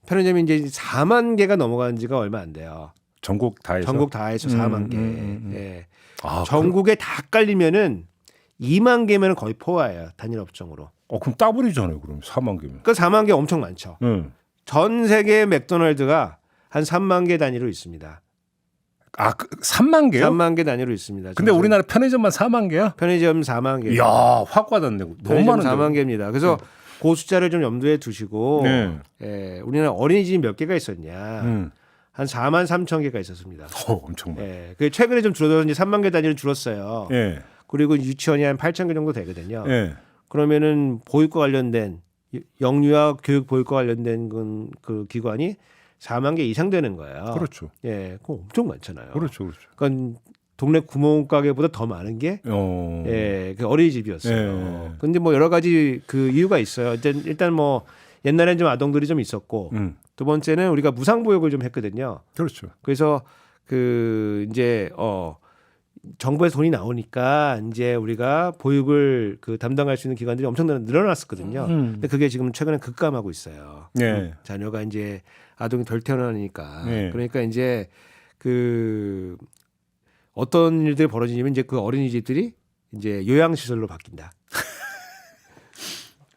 편의점이 이제 4만 개가 넘어간 지가 얼마 안 돼요. 전국 다 해서. 전국 다 해서 4만 개. 예. 아, 전국에 다 깔리면은 2만 개면 거의 포화예요. 단일 업종으로. 그럼 따블이잖아요. 그럼 4만 개면. 그러니까 4만 개 엄청 많죠. 응. 전 세계 맥도날드가 한 3만 개 단위로 있습니다. 3만 개요? 3만 개 단위로 있습니다. 근데 우리나라 편의점만 4만 개야? 편의점 4만 개. 이야, 확 와닿네. 너무 편의점 많은데. 4만 개입니다. 그래서 그 숫자를 좀 염두에 두시고 네. 우리나라 어린이집이 몇 개가 있었냐? 한 4만 3천 개가 있었습니다. 엄청 많아. 그 최근에 좀 줄어들어서 이제 3만 개 단위로 줄었어요. 예. 그리고 유치원이 한 8천 개 정도 되거든요. 예. 그러면은 보육과 관련된 영유아 교육 보육과 관련된 그 기관이 4만 개 이상 되는 거예요. 그렇죠. 예, 그거 엄청 많잖아요. 그렇죠. 그렇죠. 그러니까 동네 구멍가게보다 더 많은 게 그 어린이집이었어요. 예. 근데 뭐 여러 가지 그 이유가 있어요. 일단 뭐 옛날엔 좀 아동들이 좀 있었고 두 번째는 우리가 무상보육을 좀 했거든요. 그렇죠. 그래서 이제 정부에서 돈이 나오니까 이제 우리가 보육을 담당할 수 있는 기관들이 엄청 늘어났었거든요. 근데 그게 지금 최근에 급감하고 있어요. 예. 자녀가 이제 아동이 덜 태어나니까. 예. 그러니까 이제 어떤 일들이 벌어지냐면 이제 그 어린이집들이 이제 요양시설로 바뀐다.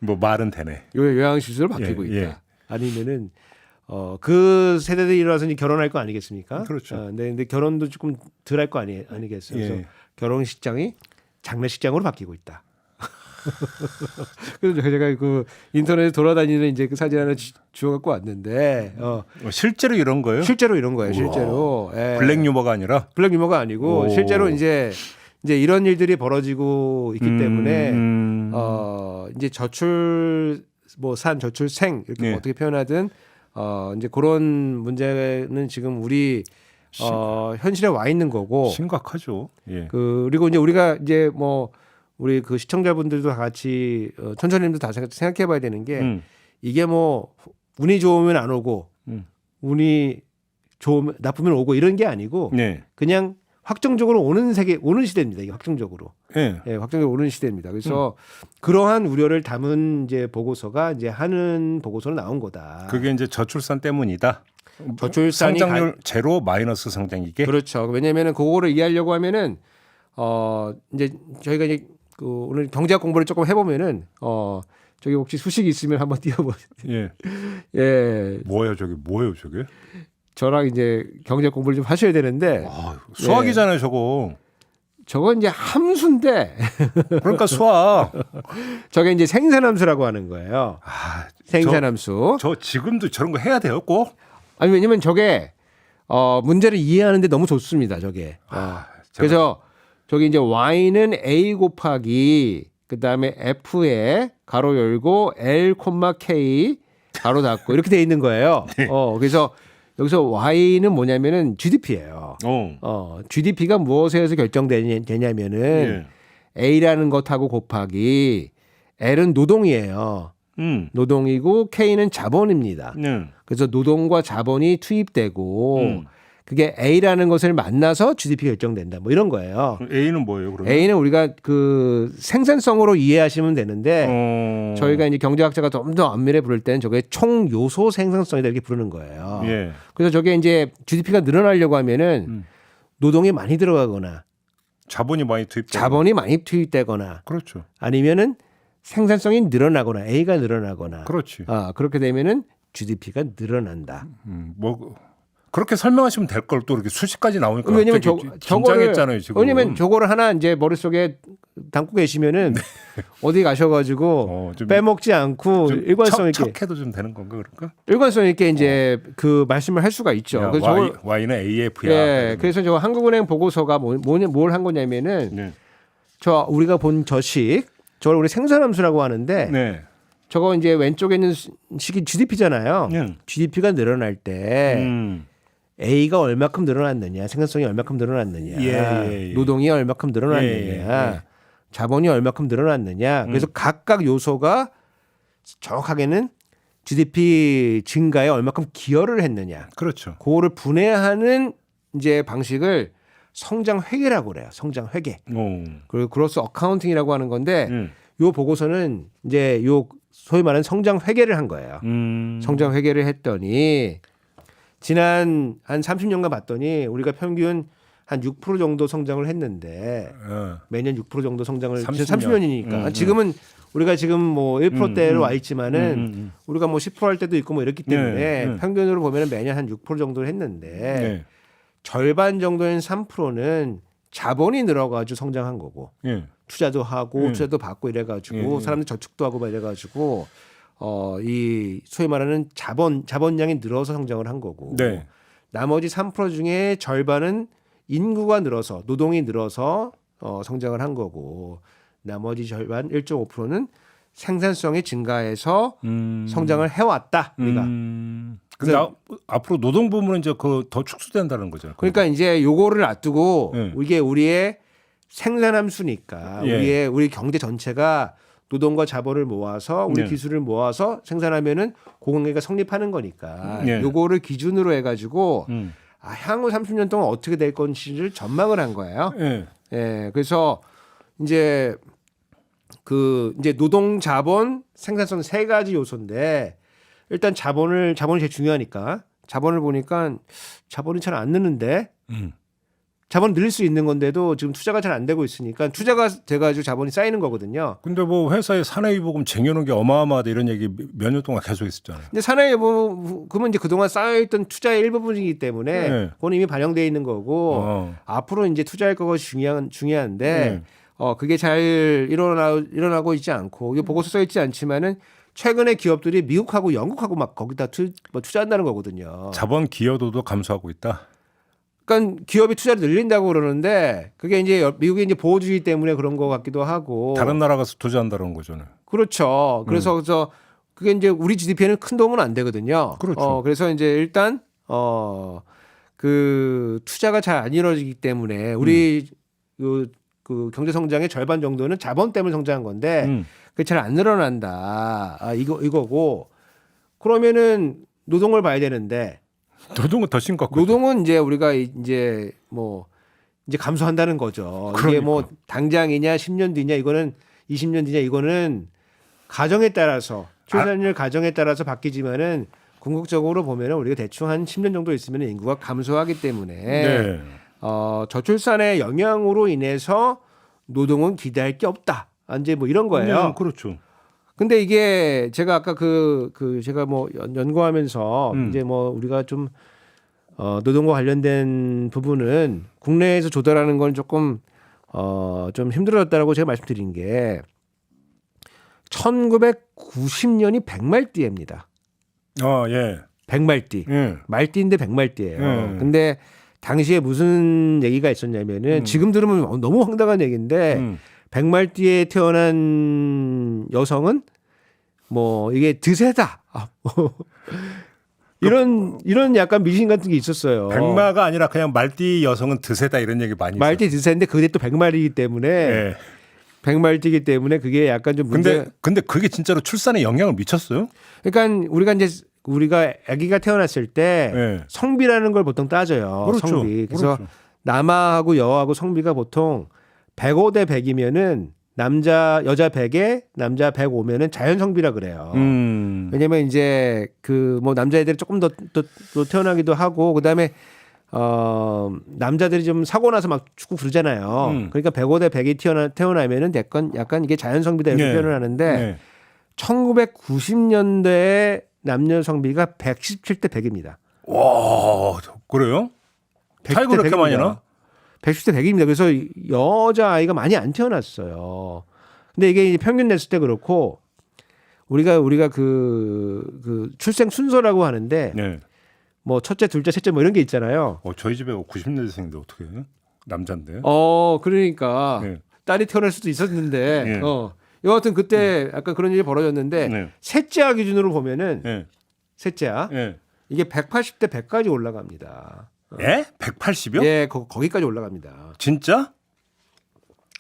뭐 말은 되네. 요양시설로 바뀌고 예, 있다. 아니면은 그 세대들이 일어나서 이제 결혼할 거 아니겠습니까? 그렇죠. 근데 결혼도 조금 덜 할 거 아니겠어요? 그래서 예. 결혼식장이 장례식장으로 바뀌고 있다. 그래서 제가 그 인터넷에 돌아다니는 이제 그 사진 하나 주워 갖고 왔는데 실제로 이런 거예요? 실제로 이런 거예요. 실제로 블랙 유머가 아니라 블랙 유머가 아니고 오. 실제로 이제 이런 일들이 벌어지고 있기 때문에 이제 저출 뭐 산 저출생 이렇게 네. 어떻게 표현하든 이제 그런 문제는 지금 우리 현실에 와 있는 거고. 심각하죠. 예. 그리고 이제 우리가 이제 뭐 우리 그 시청자분들도 다 같이 천천히도 다 생각해봐야 되는 게 이게 뭐 운이 좋으면 안 오고 운이 좋으면 나쁘면 오고 이런 게 아니고 네. 그냥 확정적으로 오는 시대입니다. 이게 확정적으로. 예. 예, 확정적으로 오는 시대입니다. 그래서 그러한 우려를 담은 이제 보고서가 이제 하는 보고서로 나온 거다. 그게 이제 저출산 때문이다. 저출산이 성장률 제로 마이너스 성장이게. 그렇죠. 왜냐면은 그거를 이해하려고 하면은 이제 저희가 이제 그 오늘 경제학 공부를 조금 해보면은 저기 혹시 수식이 있으면 한번 띄워보세요. 예. 예. 뭐예요 저게? 저랑 이제 경제 공부를 좀 하셔야 되는데 수학이잖아요 저거. 저건 이제 함수인데 그러니까 수학. 저게 이제 생산함수라고 하는 거예요. 생산함수. 저 지금도 저런 거 해야 돼요 꼭? 아니 왜냐면 저게 문제를 이해하는데 너무 좋습니다. 저게. 그래서 저기 이제 y는 a 곱하기 그다음에 f에 가로 열고 l k 가로 닫고 이렇게 돼 있는 거예요. 네. 그래서 여기서 y는 뭐냐면은 GDP예요. GDP가 무엇에 의해서 결정되냐면은 a라는 것하고 곱하기 l은 노동이에요. 노동이고 k는 자본입니다. 그래서 노동과 자본이 투입되고 그게 A라는 것을 만나서 GDP 결정된다. 뭐 이런 거예요. A는 뭐예요, 그러면? A는 우리가 그 생산성으로 이해하시면 되는데 저희가 이제 경제학자가 좀 더 엄밀히 부를 때는 저게 총 요소 생산성이다 이렇게 부르는 거예요. 예. 그래서 저게 이제 GDP가 늘어나려고 하면은 노동이 많이 들어가거나 자본이 많이 투입되거나 그렇죠. 아니면은 생산성이 늘어나거나 A가 늘어나거나 그렇지. 그렇게 되면은 GDP가 늘어난다. 뭐 그렇게 설명하시면 될 걸 또 이렇게 수식까지 나오니까 왜냐면 긴장했잖아요 지금. 왜냐면 저거를 하나 이제 머릿속에 담고 계시면은 어디 가셔가지고 좀 빼먹지 않고 일관성 있게 척해도 좀 되는 건가 그럴까? 일관성 있게 이제 그 말씀을 할 수가 있죠. 야, 그래서 Y는 AF야. 예, 그래서 저 한국은행 보고서가 뭘 한 거냐면은 저 우리가 본 저식 저걸 우리 생산함수라고 하는데 저거 이제 왼쪽에 있는 식이 GDP잖아요. GDP가 늘어날 때 A가 얼마큼 늘어났느냐, 생산성이 얼마큼 늘어났느냐, 노동이 얼마큼 늘어났느냐, 자본이 얼마큼 늘어났느냐. 그래서 각각 요소가 정확하게는 GDP 증가에 얼마큼 기여를 했느냐. 그렇죠. 그거를 분해하는 이제 방식을 성장 회계라고 그래요. 성장 회계. 그리고 그로스 어카운팅이라고 하는 건데 요 보고서는 이제 요 소위 말하는 성장 회계를 한 거예요. 성장 회계를 했더니 지난 한 30년간 봤더니 우리가 평균 한 6% 정도 성장을 했는데 매년 6% 정도 성장을 30년이니까 지금은 우리가 지금 뭐 1%대로 와 있지만은 우리가 뭐 10% 할 때도 있고 뭐 이렇기 때문에 평균으로 보면 매년 한 6% 정도를 했는데 절반 정도인 3%는 자본이 늘어가지고 성장한 거고 투자도 하고 투자도 받고 이래가지고 사람들 저축도 하고 막 이래가지고 이 소위 말하는 자본량이 늘어서 성장을 한 거고 나머지 3% 중에 절반은 인구가 늘어서 노동이 늘어서 성장을 한 거고 나머지 절반 1.5%는 생산성이 증가해서 성장을 해왔다 우리가. 근데 앞으로 노동 부분은 이제 더 축소된다는 거죠. 그러니까 이제 요거를 놔두고 이게 우리의 생산함수니까 우리 경제 전체가 노동과 자본을 모아서 우리 기술을 모아서 생산하면은 공공기가 성립하는 거니까 요거를 기준으로 해가지고 향후 30년 동안 어떻게 될 건지를 전망을 한 거예요. 그래서 이제 이제 노동, 자본, 생산성 세 가지 요소인데 일단 자본이 제일 중요하니까 자본을 보니까 자본이 잘 안 느는데 자본 늘릴 수 있는 건데도 지금 투자가 잘 안 되고 있으니까 투자가 돼가지고 자본이 쌓이는 거거든요. 근데 뭐 회사에 사내유보금 쟁여놓은 게 어마어마하다 이런 얘기 몇 년 동안 계속 있었잖아요. 근데 사내유보금은 이제 그동안 쌓여있던 투자의 일부분이기 때문에 그건 이미 반영돼 있는 거고 앞으로 이제 투자할 거가 중요한데 그게 잘 일어나고 있지 않고 이게 보고서 써 있지 않지만은 최근에 기업들이 미국하고 영국하고 막 거기다 투자한다는 거거든요. 자본 기여도도 감소하고 있다. 그러니까 기업이 투자를 늘린다고 그러는데 그게 이제 미국의 이제 보호주의 때문에 그런 것 같기도 하고 다른 나라 가서 투자한다는 거잖아요. 그렇죠. 그래서 그게 이제 우리 GDP에는 큰 도움은 안 되거든요. 그렇죠. 그래서 이제 일단 그 투자가 잘 안 이루어지기 때문에 우리 그 경제 성장의 절반 정도는 자본 때문에 성장한 건데 그게 잘 안 늘어난다. 이거고 그러면은 노동을 봐야 되는데 노동은 더 심각하고. 노동은 이제 우리가 이제 뭐 이제 감소한다는 거죠. 이게 그러니까. 뭐 당장이냐 10년 뒤냐 이거는 20년 뒤냐 이거는 가정에 따라서 출산율 가정에 따라서 바뀌지만은 궁극적으로 보면은 우리가 대충 한 10년 정도 있으면 인구가 감소하기 때문에 네. 저출산의 영향으로 인해서 노동은 기대할 게 없다. 이제 뭐 이런 거예요. 그렇죠. 근데 이게 제가 아까 그 제가 뭐 연구하면서 이제 뭐 우리가 좀 노동과 관련된 부분은 국내에서 조달하는 건 조금 좀 힘들어졌다라고 제가 말씀드린 게 1990년이 백말띠입니다. 예. 백말띠. 예. 말띠인데 백말띠예요. 근데 당시에 무슨 얘기가 있었냐면은 지금 들으면 너무 황당한 얘기인데 백말띠에 태어난 여성은 뭐 이게 드세다. 이런 약간 미신 같은 게 있었어요. 백마가 아니라 그냥 말띠 여성은 드세다 이런 얘기 많이 말띠 드세인데 그게 또 백말이기 때문에 예. 백말띠기 때문에 그게 약간 좀 문제. 근데 그게 진짜로 출산에 영향을 미쳤어요? 그러니까 우리가 아기가 태어났을 때 예. 성비라는 걸 보통 따져요. 그렇죠. 성비. 그래서 그렇죠. 남아하고 여하고 성비가 보통 105대 100이면은 여자 100에 남자 105면은 자연 성비라 그래요. 왜냐면 이제 그 뭐 남자애들이 조금 더 태어나기도 하고 그다음에 남자들이 좀 사고 나서 막 죽고 그러잖아요. 그러니까 105대 100이 태어나면은 약간 이게 자연 성비다 이렇게 네. 표현을 하는데 네. 1990년대에 남녀 성비가 117대 100입니다. 와, 그래요? 차이 그렇게 많이 나? 110대 100입니다. 그래서 여자 아이가 많이 안 태어났어요. 근데 이게 평균 냈을 때 그렇고 우리가 그 출생 순서라고 하는데 네. 뭐 첫째, 둘째, 셋째 뭐 이런 게 있잖아요. 저희 집에 90년대생인데 어떻게 해요? 남잔데. 그러니까 네. 딸이 태어날 수도 있었는데 네. 여하튼 그때 약간 그런 일이 벌어졌는데 네. 셋째아 기준으로 보면은 네. 셋째아 네. 이게 180대 100까지 올라갑니다. 예? 180이요? 예, 거기까지 올라갑니다. 진짜?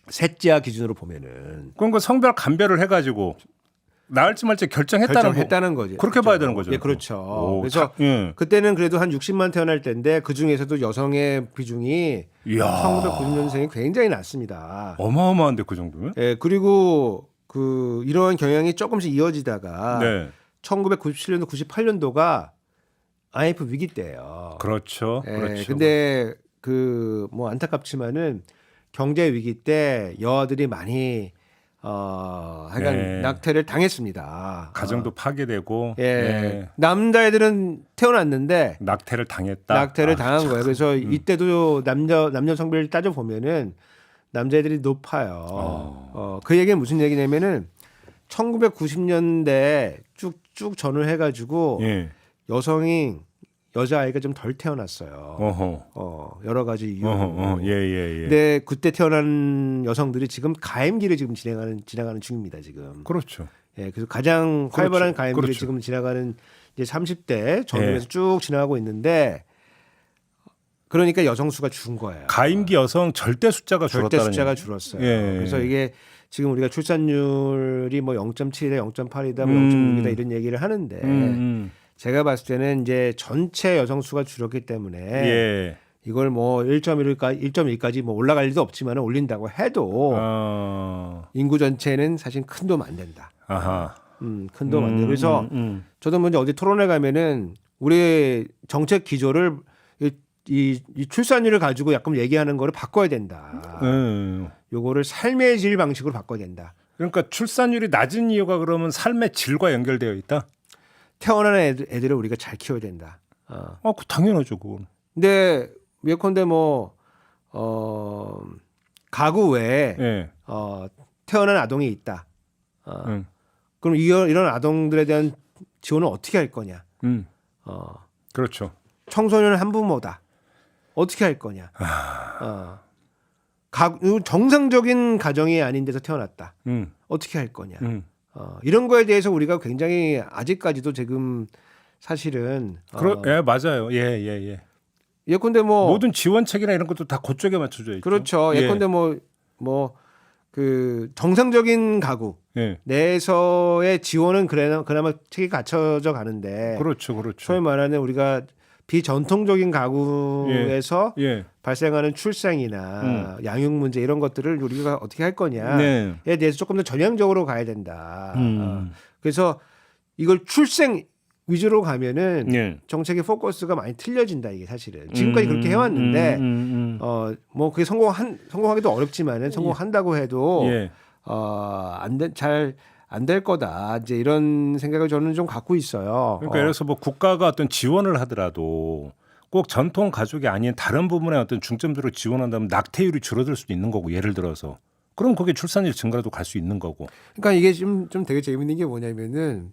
셋째아 기준으로 보면은 그럼 그 성별 감별을 해가지고 나을지 말지 결정했다는 거죠. 그렇게 봐야 되는 거죠. 예, 그렇죠. 오, 그래서 예. 그때는 그래도 한 60만 태어날 때인데 그 중에서도 여성의 비중이 이야. 1990년생이 굉장히 낮습니다. 어마어마한데 그 정도면? 예, 그리고 그 이러한 경향이 조금씩 이어지다가 네. 1997년도, 98년도가 IMF 위기 때예요. 그렇죠. 예, 그렇죠. 근데 그 뭐 안타깝지만은 경제 위기 때 여아들이 많이 하여간 네. 낙태를 당했습니다. 가정도 파괴되고 예. 네. 남자애들은 태어났는데 낙태를 당했다. 낙태를 당한 참. 거예요. 그래서 이때도 남녀 성비를 따져 보면은 남자애들이 높아요. 그 얘기는 무슨 얘기냐면은 1990년대 쭉쭉 전후해 가지고 예. 여자아이가 좀 덜 태어났어요. 어허. 여러 가지 이유로. 예. 근데 그때 태어난 여성들이 지금 가임기를 지금 지나가는 중입니다. 지금. 그렇죠. 예, 그래서 가장 그렇죠. 활발한 가임기를 그렇죠. 지금 지나가는 이제 30대 전후에서 예. 쭉 지나가고 있는데 그러니까 여성 수가 준 거예요. 가임기 여성 절대 숫자가 절대 줄었다는 숫자가 얘기. 줄었어요. 예. 그래서 이게 지금 우리가 출산율이 뭐 0.7이다, 0.8이다, 뭐 0.6이다 이런 얘기를 하는데 제가 봤을 때는 이제 전체 여성 수가 줄었기 때문에 예. 이걸 뭐 1.1까지 뭐 올라갈 일도 없지만 올린다고 해도 인구 전체는 사실 큰 도움 안 된다. 아하. 큰 도움 안 된다. 그래서 저도 먼저 어디 토론회 가면은 우리 정책 기조를 이 출산율을 가지고 약간 얘기하는 거를 바꿔야 된다. 요거를 삶의 질 방식으로 바꿔야 된다. 그러니까 출산율이 낮은 이유가 그러면 삶의 질과 연결되어 있다. 태어난 애들을 우리가 잘 키워야 된다. 그 당연하죠, 그건. 근데 예컨대 뭐 가구 외에 예. 태어난 아동이 있다. 그럼 이런 아동들에 대한 지원을 어떻게 할 거냐? 그렇죠. 청소년 한부모다. 어떻게 할 거냐? 정상적인 가정이 아닌 데서 태어났다. 어떻게 할 거냐? 이런 거에 대해서 우리가 굉장히 아직까지도 지금 사실은 예, 맞아요. 예. 예컨대 뭐 모든 지원책이나 이런 것도 다 그쪽에 맞춰져 있죠. 그렇죠. 예컨대 뭐 그 정상적인 가구 예. 내에서의 지원은 그나마 책이 갖춰져 가는데 그렇죠. 소위 말하는 우리가 비전통적인 가구에서 예. 발생하는 출생이나 양육 문제 이런 것들을 우리가 어떻게 할 거냐에 네. 대해서 조금 더 전향적으로 가야 된다. 그래서 이걸 출생 위주로 가면은 예. 정책의 포커스가 많이 틀려진다 이게 사실은 지금까지 그렇게 해왔는데 뭐 그게 성공하기도 어렵지만은 성공한다고 해도 예. 잘 안 될 거다 이제 이런 생각을 저는 좀 갖고 있어요. 그러니까 예를 들어서 뭐 국가가 어떤 지원을 하더라도 꼭 전통 가족이 아닌 다른 부분에 어떤 중점적으로 지원한다면 낙태율이 줄어들 수도 있는 거고 예를 들어서 그럼 거기에 출산율 증가도 갈 수 있는 거고. 그러니까 이게 좀 되게 재밌는 게 뭐냐면은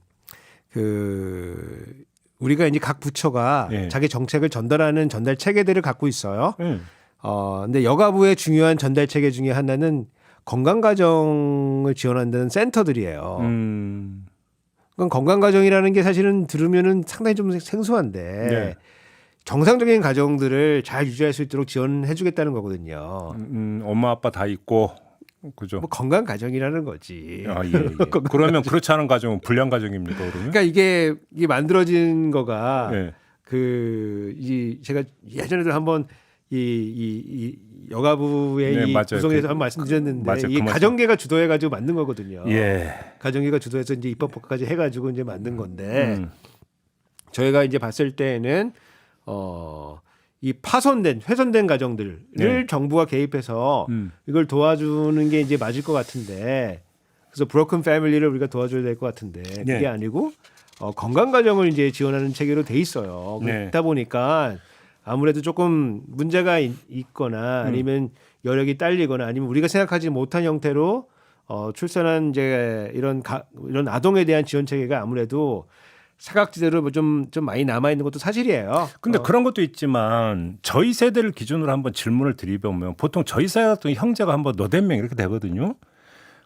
우리가 이제 각 부처가 예. 자기 정책을 전달하는 전달 체계들을 갖고 있어요. 근데 여가부의 중요한 전달 체계 중에 하나는 건강가정을 지원한다는 센터들이에요. 그건 건강가정이라는 게 사실은 들으면은 상당히 좀 생소한데 네. 정상적인 가정들을 잘 유지할 수 있도록 지원해주겠다는 거거든요. 엄마 아빠 다 있고 그죠. 뭐 건강가정이라는 거지. 예. 그러면 그렇지 않은 가정은 불량 가정입니까 그러면? 그러니까 이게 만들어진 거가 예. 제가 예전에도 한번 이 여가부의 네, 이 맞아요. 구성에서 한번 말씀드렸는데 맞아요. 이게 그 가정계가 주도해가지고 만든 거거든요. 예. 가정계가 주도해서 이제 입법까지 해가지고 이제 만든 건데 저희가 이제 봤을 때는 이 훼손된 가정들을 네. 정부가 개입해서 이걸 도와주는 게 이제 맞을 것 같은데 그래서 브로큰 패밀리를 우리가 도와줘야 될 것 같은데 그게 네. 아니고 건강 가정을 이제 지원하는 체계로 돼 있어요. 네. 그렇다 보니까 아무래도 조금 문제가 있거나 아니면 여력이 딸리거나 아니면 우리가 생각하지 못한 형태로 출산한 이제 이런 아동에 대한 지원 체계가 아무래도 사각지대로 좀 많이 남아 있는 것도 사실이에요. 근데 그런 것도 있지만 저희 세대를 기준으로 한번 질문을 드리면 보통 저희 세대 같은 형제가 한번 너댓 명 이렇게 되거든요.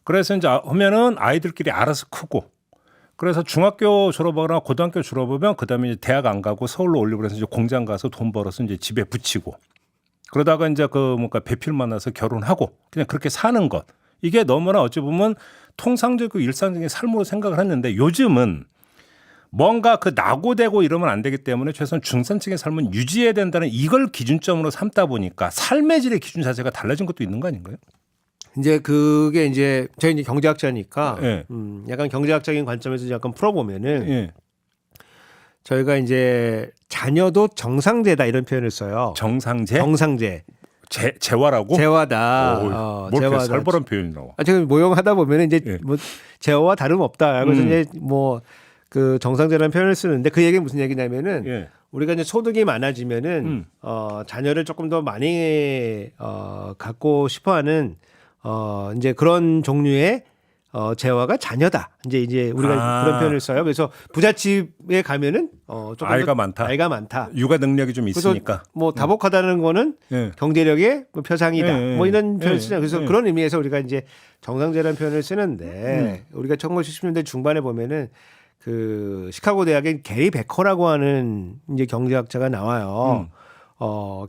그래서 이제 하면은 아이들끼리 알아서 크고 그래서 중학교 졸업하거나 고등학교 졸업하면 그다음에 이제 대학 안 가고 서울로 올리고 그래서 이제 공장 가서 돈 벌어서 이제 집에 붙이고 그러다가 이제 뭔가 배필 만나서 결혼하고 그냥 그렇게 사는 것 이게 너무나 어찌 보면 통상적이고 일상적인 삶으로 생각을 했는데 요즘은 뭔가 낙오되고 이러면 안 되기 때문에 최소한 중산층의 삶은 유지해야 된다는 이걸 기준점으로 삼다 보니까 삶의 질의 기준 자체가 달라진 것도 있는 거 아닌가요? 이제 그게 이제 저희 이제 경제학자니까 예. 약간 경제학적인 관점에서 약간 풀어보면은 예. 저희가 이제 자녀도 정상제다 이런 표현을 써요. 정상제? 정상제. 재화라고? 재화다. 뭐 이렇게 살벌한 표현이 나와. 제가 모형하다 보면 이제 예. 뭐 재화와 다름없다. 그래서 이제 뭐 그 정상제라는 표현을 쓰는데 그 얘기는 무슨 얘기냐면은 예. 우리가 이제 소득이 많아지면은 자녀를 조금 더 많이 갖고 싶어하는 이제 그런 종류의 재화가 자녀다. 이제 우리가 그런 표현을 써요. 그래서 부잣집에 가면은 조금 아이가 많다. 아이가 많다. 육아 능력이 좀 있으니까. 뭐 다복하다는 거는 예. 경제력의 뭐 표상이다. 예, 예. 뭐 이런 표현을 예, 쓰잖아요. 그래서 예. 그런 의미에서 우리가 이제 정상제라는 표현을 쓰는데 우리가 1970년대 중반에 보면은 그 시카고 대학의 게리 베커라고 하는 이제 경제학자가 나와요.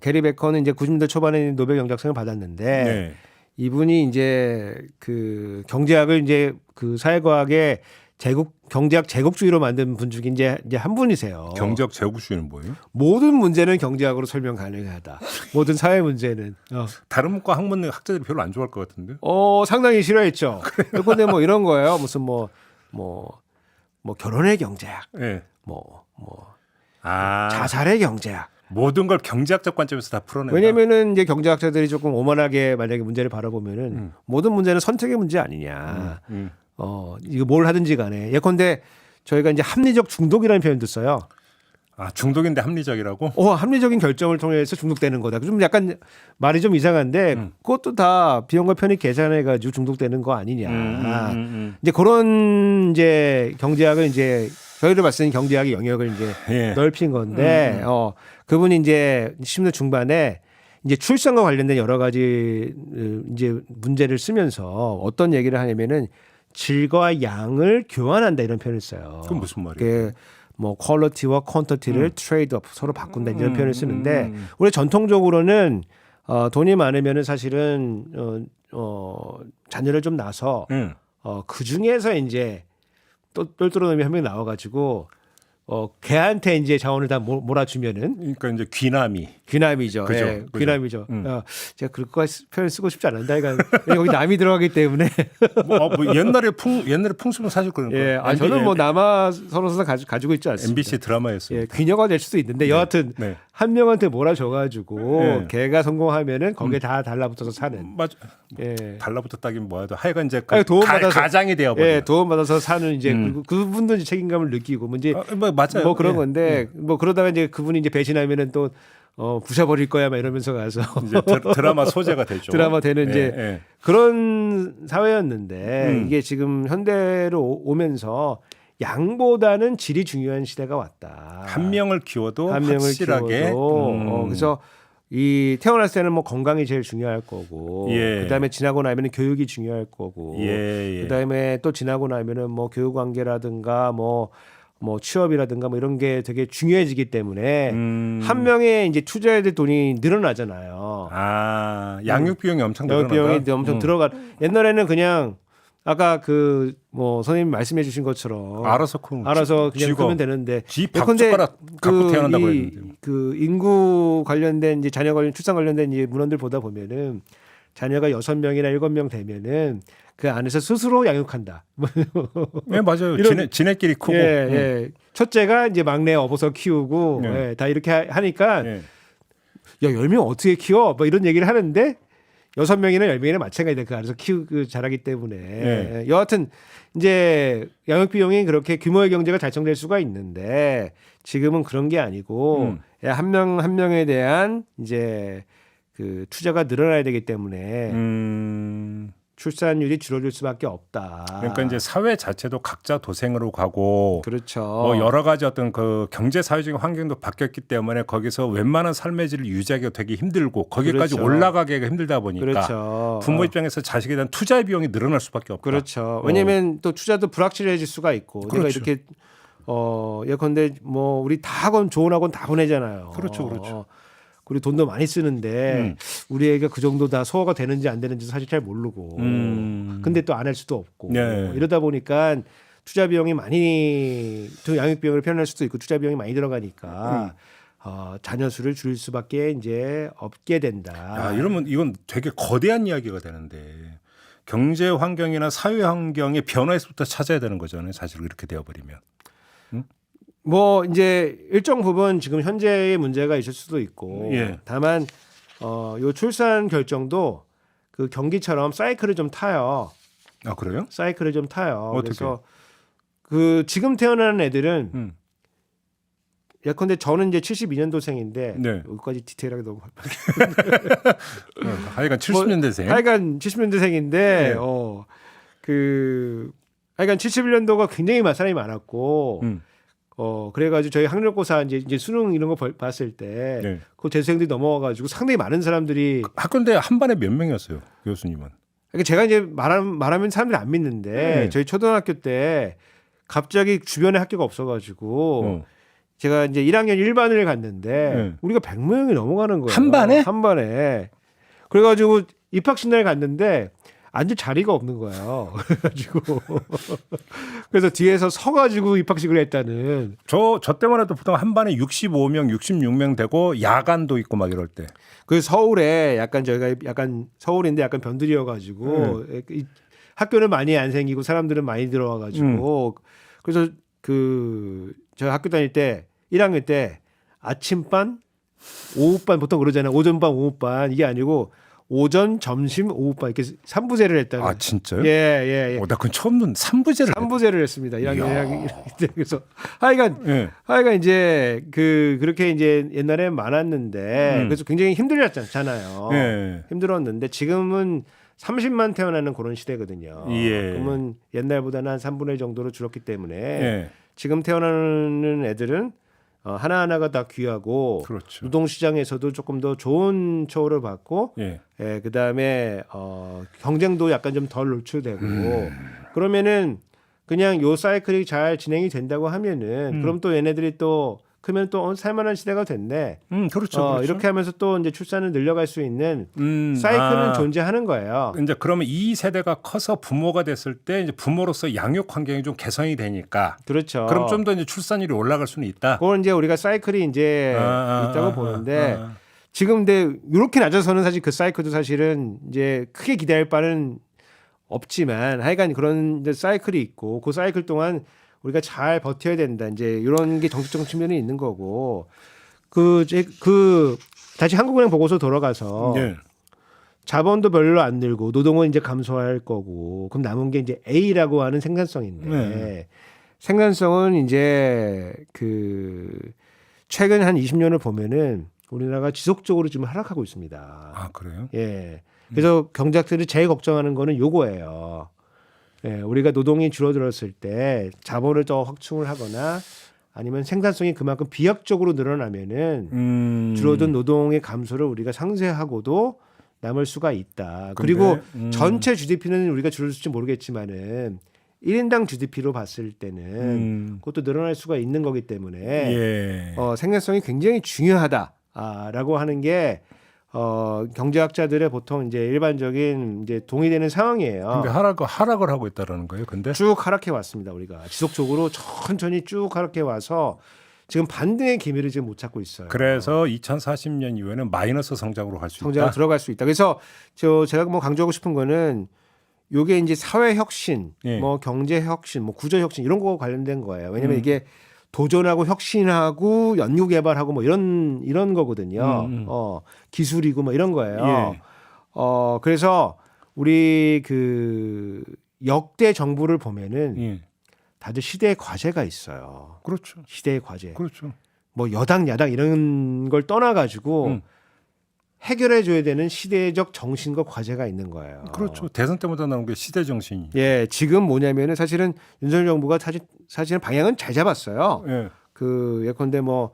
게리 베커는 이제 90년대 초반에 노벨 경제학상을 받았는데 네. 이분이 이제 그 경제학을 이제 그 사회과학의 경제학 제국주의로 만든 분 중에 이제 한 분이세요. 경제학 제국주의는 뭐예요? 모든 문제는 경제학으로 설명 가능하다. 모든 사회 문제는. 다른 문과 학문 학자들이 별로 안 좋아할 것 같은데. 상당히 싫어했죠. 그런데 뭐 이런 거예요. 무슨 뭐 결혼의 경제학, 예. 자살의 경제학. 모든 걸 경제학적 관점에서 다 풀어낸다. 왜냐면은 이제 경제학자들이 조금 오만하게 만약에 문제를 바라보면은 모든 문제는 선택의 문제 아니냐. 이거 뭘 하든지 간에. 예컨대 저희가 이제 합리적 중독이라는 표현도 써요. 중독인데 합리적이라고? 합리적인 결정을 통해서 중독되는 거다. 좀 약간 말이 좀 이상한데 그것도 다 비용과 편익 계산해 가지고 중독되는 거 아니냐. 이제 그런 이제 경제학을 이제 저희를 봤을 때는 경제학의 영역을 이제 예. 넓힌 건데 그분이 이제 10년 중반에 이제 출산과 관련된 여러 가지 이제 문제를 쓰면서 어떤 얘기를 하냐면은 질과 양을 교환한다 이런 표현을 써요. 그건 무슨 말이에요? 그게 뭐 퀄리티와 퀀터티를 트레이드업 서로 바꾼다 이런 표현을 쓰는데 우리 전통적으로는 돈이 많으면은 사실은 자녀를 좀 낳아서 그 중에서 이제 또 똘똘한 놈이 한 명 나와가지고 걔한테 이제 자원을 다 몰아주면은 그러니까 이제 귀남이. 귀남이죠. 그죠, 예, 그죠. 귀남이죠. 제가 그것까지 표현 쓰고 싶지 않은다. 그러니까 여기 남이 들어가기 때문에. 뭐 옛날에 풍수는 사실 그런 예, 거예요. 저는 뭐 남아 서로서 가지고 있지 않습니다. MBC 드라마였어요. 예, 귀녀가 될 수도 있는데 여하튼 네. 한 명한테 몰아줘가지고 네. 걔가 성공하면은 거기에 다 달라붙어서 사는. 맞아. 예. 달라붙었다긴 뭐야도 하여간 이제 아니, 도움받아서- 가장이 되어버려. 예, 도움받아서 사는 이제 그분도 이제 책임감을 느끼고 뭐 이제 뭐 맞아요. 뭐 그런 예. 건데 뭐 그러다가 이제 그분이 이제 배신하면은 또 부셔버릴 거야 막 이러면서 가서 이제 드라마 소재가 되죠. 드라마 되는 예, 이제 예. 그런 사회였는데 이게 지금 현대로 오면서 양보다는 질이 중요한 시대가 왔다. 한 명을 키워도 한 명을 확실하게. 키워도 그래서 이 태어났을 때는 뭐 건강이 제일 중요할 거고 예. 그다음에 지나고 나면은 교육이 중요할 거고 예. 그다음에 또 지나고 나면은 뭐 교육 관계라든가 뭐 취업이라든가 뭐 이런 게 되게 중요해지기 때문에 한 명의 이제 투자해야 될 돈이 늘어나잖아요. 양육 비용이 엄청 늘어난다. 비용이 엄청 들어가. 옛날에는 그냥 아까 그 뭐 선생님 말씀해 주신 것처럼 알아서 그냥 쥐고. 크면 되는데 쥐 밥숟가락 갖고 태어난다고 했는데. 그 인구 관련된 이제 자녀 관련 출산 관련된 이제 문헌들 보다 보면은 자녀가 6명이나 7명 되면은 그 안에서 스스로 양육한다. 네, 맞아요. 지네끼리 크고. 예. 첫째가 이제 막내 업어서 키우고 예, 다 이렇게 하니까 예. 야, 10명 어떻게 키워? 뭐 이런 얘기를 하는데 6명이나 10명이나 마찬가지다. 그 안에서 키우고 자라기 때문에. 네. 여하튼 이제 양육 비용이 그렇게 규모의 경제가 달성될 수가 있는데 지금은 그런 게 아니고 한 명 한 명에 대한 이제 그 투자가 늘어나야 되기 때문에 출산율이 줄어들 수밖에 없다. 그러니까 이제 사회 자체도 각자 도생으로 가고 그렇죠. 뭐 여러 가지 어떤 그 경제 사회적인 환경도 바뀌었기 때문에 거기서 웬만한 삶의 질을 유지하기가 되게 힘들고 거기까지 그렇죠. 올라가기가 힘들다 보니까 그렇죠. 부모 입장에서 자식에 대한 투자 비용이 늘어날 수밖에 없다. 그렇죠. 왜냐하면 또 투자도 불확실해질 수가 있고 내가 그렇죠. 이렇게 예컨대 뭐 우리 다 학원 좋은 학원 다 보내잖아요. 그렇죠. 우리 돈도 많이 쓰는데 우리 애가 그 정도 다 소화가 되는지 안 되는지 사실 잘 모르고 근데 또 안 할 수도 없고 네. 이러다 보니까 투자 비용이 많이 또 양육 비용을 표현할 수도 있고 투자 비용이 많이 들어가니까 자녀 수를 줄일 수밖에 이제 없게 된다. 야, 이러면 이건 되게 거대한 이야기가 되는데 경제 환경이나 사회 환경의 변화에서부터 찾아야 되는 거잖아요. 사실 이렇게 되어버리면. 뭐 이제 일정 부분 지금 현재의 문제가 있을 수도 있고 예. 다만 요 출산 결정도 그 경기처럼 사이클을 좀 타요. 아 그래요? 사이클을 좀 타요. 어떻게? 그래서 그 지금 태어나는 애들은 예컨대 저는 이제 72년도생인데 네. 여기까지 디테일하게 너무 하여간 70년대생. 하여간 70년대생인데 네. 하여간 71년도가 굉장히 사람이 많았고 그래가지고 저희 학력고사 이제 수능 이런 거 봤을 때 네. 그 재수생들이 넘어와가지고 상당히 많은 사람들이 학교인데 한 반에 몇 명이었어요, 교수님은? 그러니까 제가 이제 말하면 사람들이 안 믿는데 저희 초등학교 때 갑자기 주변에 학교가 없어가지고 제가 이제 1학년 1반을 갔는데 우리가 100명이 넘어가는 거예요. 한 반에? 한 반에. 그래가지고 입학식날 갔는데 앉을 자리가 없는 거예요. 그래가지고 그래서 뒤에서 서가지고 입학식을 했다는. 저 때만 해도 보통 한 반에 65명, 66명 되고 야간도 있고 막 이럴 때. 그 서울에 약간 저희가 약간 서울인데 약간 변두리여가지고 학교는 많이 안 생기고 사람들은 많이 들어와가지고 그래서 저 학교 다닐 때 1학년 때 아침반, 오후반 보통 그러잖아요. 오전반, 오후반 이게 아니고 오전, 점심, 오후반 이렇게 3부제를 했다는. 아 진짜요? 예. 나 그건 처음 듣는 3부제를. 3부제를 했습니다. 1학년 때. 그래서 하여간 이제 그렇게 이제 옛날에 많았는데 그래서 굉장히 힘들었잖아요. 예. 힘들었는데 지금은 30만 태어나는 그런 시대거든요. 예. 그러면 옛날보다는 한 3분의 1 정도로 줄었기 때문에 예. 지금 태어나는 애들은 하나하나가 다 귀하고 그렇죠. 노동시장에서도 조금 더 좋은 처우를 받고 예. 그다음에 경쟁도 약간 좀 덜 노출되고 그러면은 그냥 요 사이클이 잘 진행이 된다고 하면은 그럼 또 얘네들이 또 크면 또 살만한 시대가 됐네. 그렇죠. 그렇죠. 이렇게 하면서 또 이제 출산을 늘려갈 수 있는 사이클은 존재하는 거예요. 이제 그러면 이 세대가 커서 부모가 됐을 때 이제 부모로서 양육 환경이 좀 개선이 되니까 그렇죠. 그럼 좀 더 이제 출산율이 올라갈 수는 있다. 그건 이제 우리가 사이클이 이제 있다고 보는데 지금 근데 이렇게 낮아서는 사실 그 사이클도 사실은 이제 크게 기대할 바는 없지만 하여간 그런 이제 사이클이 있고 그 사이클 동안 우리가 잘 버텨야 된다. 이제 이런 게 정책적 측면이 있는 거고 그 다시 한국은행 보고서 돌아가서 예. 자본도 별로 안 늘고 노동은 이제 감소할 거고 그럼 남은 게 이제 A라고 하는 생산성인데 생산성은 이제 그 최근 한 20년을 보면은 우리나라가 지속적으로 지금 하락하고 있습니다. 아 그래요? 예. 그래서 경제학들이 제일 걱정하는 거는 요거예요. 예, 우리가 노동이 줄어들었을 때 자본을 더 확충을 하거나 아니면 생산성이 그만큼 비약적으로 늘어나면은 줄어든 노동의 감소를 우리가 상쇄하고도 남을 수가 있다. 그리고 전체 GDP는 우리가 줄었을지 모르겠지만은 1인당 GDP로 봤을 때는 그것도 늘어날 수가 있는 거기 때문에 예. 생산성이 굉장히 중요하다라고 하는 게 경제학자들의 보통 이제 일반적인 이제 동의되는 상황이에요. 근데 하락을 하고 있다라는 거예요. 근데 쭉 하락해 왔습니다. 우리가 지속적으로 천천히 쭉 하락해 와서 지금 반등의 기미를 지금 못 찾고 있어요. 그래서 2040년 이후에는 마이너스 성장으로 갈 수 성장으로 있다. 들어갈 수 있다. 그래서 제가 뭐 강조하고 싶은 거는 요게 이제 사회 혁신, 예. 뭐 경제 혁신, 뭐 구조 혁신 이런 거 관련된 거예요. 왜냐면 이게 도전하고 혁신하고 연구 개발하고 뭐 이런 거거든요. 기술이고 뭐 이런 거예요. 예. 그래서 우리 그 역대 정부를 보면은 예. 다들 시대의 과제가 있어요. 그렇죠. 시대의 과제. 그렇죠. 뭐 여당 야당 이런 걸 떠나 가지고 해결해 줘야 되는 시대적 정신과 과제가 있는 거예요. 그렇죠. 대선 때마다 나온 게 시대 정신이. 예, 지금 뭐냐면은 사실은 윤석열 정부가 사실은 방향은 잘 잡았어요. 예. 그 예컨대 뭐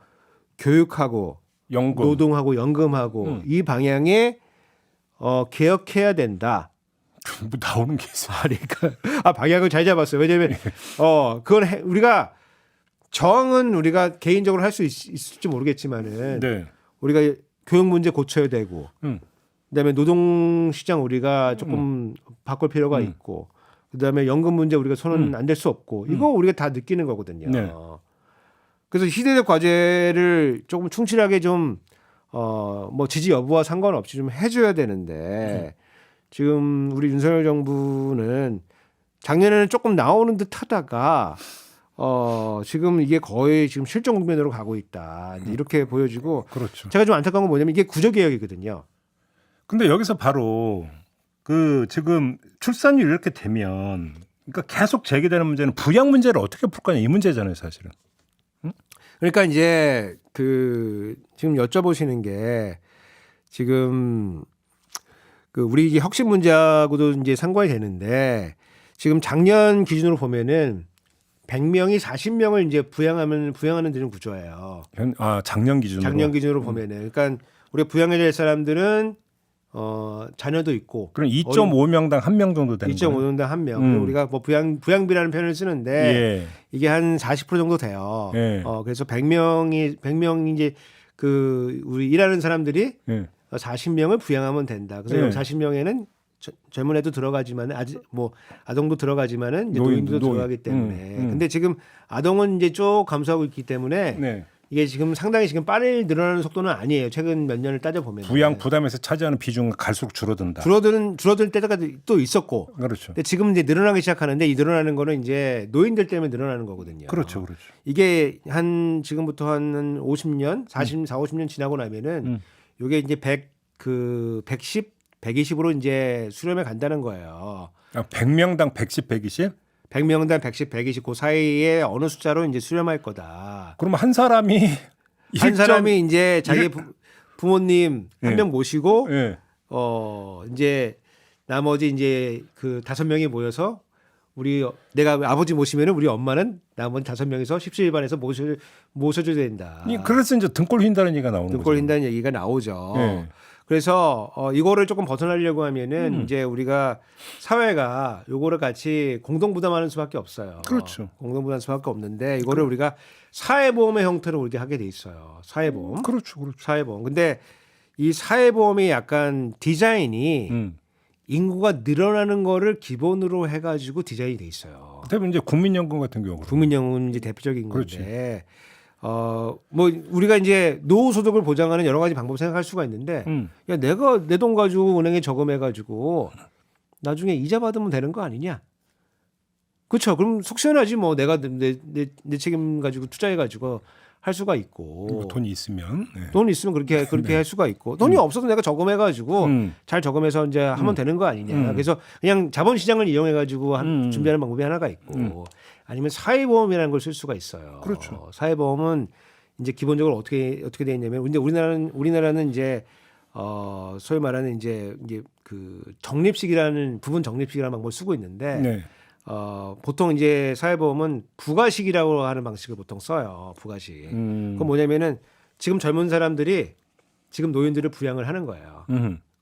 교육하고 연금. 노동하고 연금하고 이 방향에 개혁해야 된다. 뭐 나오는 게 있어요. 그러니까 방향을 잘 잡았어요. 왜냐면 그건 우리가 정은 우리가 개인적으로 할 수 있을지 모르겠지만은 네. 우리가 교육 문제 고쳐야 되고 그다음에 노동 시장 우리가 조금 바꿀 필요가 있고 그다음에 연금 문제 우리가 손은 안 댈 수 없고 이거 우리가 다 느끼는 거거든요. 네. 그래서 시대적 과제를 조금 충실하게 좀 뭐 지지 여부와 상관없이 좀 해줘야 되는데 지금 우리 윤석열 정부는 작년에는 조금 나오는 듯 하다가 지금 이게 거의 지금 실종 국면으로 가고 있다. 이렇게 보여지고 그렇죠. 제가 좀 안타까운 건 뭐냐면 이게 구조개혁이거든요. 근데 여기서 바로 그 지금 출산율 이렇게 되면 그러니까 계속 제기되는 문제는 부양 문제를 어떻게 풀 거냐 이 문제잖아요, 사실은. 그러니까 이제 그 지금 여쭤보시는 게 지금 그 우리 이게 혁신 문제하고도 이제 상관이 되는데 지금 작년 기준으로 보면은 100명이 40명을 이제 부양하는 되는 구조예요. 작년 기준으로. 작년 기준으로 보면은 그러니까 우리가 부양해야 될 사람들은 자녀도 있고 그럼 2.5명당 1명 정도 되는 거예요. 2.5명당 1명. 우리가 뭐 부양비라는 표현을 쓰는데 예. 이게 한 40% 정도 돼요. 예. 그래서 100명 이제 그 우리 일하는 사람들이 예. 40명을 부양하면 된다. 그래서 예. 40명에는 젊은 애도 들어가지만 아직 뭐 아동도 들어가지만은 이제 노인도 들어가기 때문에. 근데 지금 아동은 이제 쭉 감소하고 있기 때문에 네. 이게 지금 상당히 지금 빨리 늘어나는 속도는 아니에요. 최근 몇 년을 따져 보면. 부양 부담에서 차지하는 비중은 갈수록 줄어든다. 줄어들 때가 또 있었고. 그렇죠. 근데 지금 이제 늘어나기 시작하는데 이 늘어나는 거는 이제 노인들 때문에 늘어나는 거거든요. 그렇죠. 그렇죠. 이게 한 지금부터 한 50년, 50년 지나고 나면은 이게 이제 110, 120으로 이제 수렴해 간다는 거예요. 100명당 110, 120? 100명당 110, 120 그 사이에 어느 숫자로 이제 수렴할 거다. 그러면 한 사람이 이제 자기 부모님 한 명 모시고 예. 이제 나머지 이제 그 5명이 모여서 내가 아버지 모시면은 우리 엄마는 나머지 5명이서 17반에서 모셔줘야 된다. 그래서 이제 등골 휜다는 얘기가 나오는 거죠. 등골 흰다는 얘기가 나오죠. 네. 그래서 이거를 조금 벗어나려고 하면은 이제 우리가 사회가 요거를 같이 공동 부담하는 수밖에 없어요. 그렇죠. 공동 부담할 수밖에 없는데 이거를 우리가 사회보험의 형태로 우리가 하게 돼 있어요. 사회보험. 그렇죠. 사회보험. 근데 이 사회보험이 약간 디자인이 인구가 늘어나는 거를 기본으로 해가지고 디자인이 돼 있어요. 대부분 이제 국민연금 같은 경우. 국민연금은 이제 대표적인 그렇지. 건데, 뭐 우리가 이제 노후 소득을 보장하는 여러 가지 방법 생각할 수가 있는데, 야 내가 내 돈 가지고 은행에 저금해가지고 나중에 이자 받으면 되는 거 아니냐? 그렇죠. 그럼 속 시원하지 뭐 내가 내 책임 가지고 투자해가지고 할 수가 있고. 뭐 돈이 있으면. 네. 돈 있으면 그렇게 할 수가 있고 돈이 없어도 내가 저금해가지고 잘 저금해서 이제 하면 되는 거 아니냐. 그래서 그냥 자본시장을 이용해가지고 준비하는 방법이 하나가 있고 아니면 사회보험이라는 걸 쓸 수가 있어요. 그렇죠. 사회보험은 이제 기본적으로 어떻게 돼 있냐면 근데 우리나라는 이제 소위 말하는 이제 그 적립식이라는 부분 적립식이라는 방법을 쓰고 있는데 네. 보통 이제 사회보험은 부가식이라고 하는 방식을 보통 써요. 부가식. 그건 뭐냐면은 지금 젊은 사람들이 지금 노인들을 부양을 하는 거예요.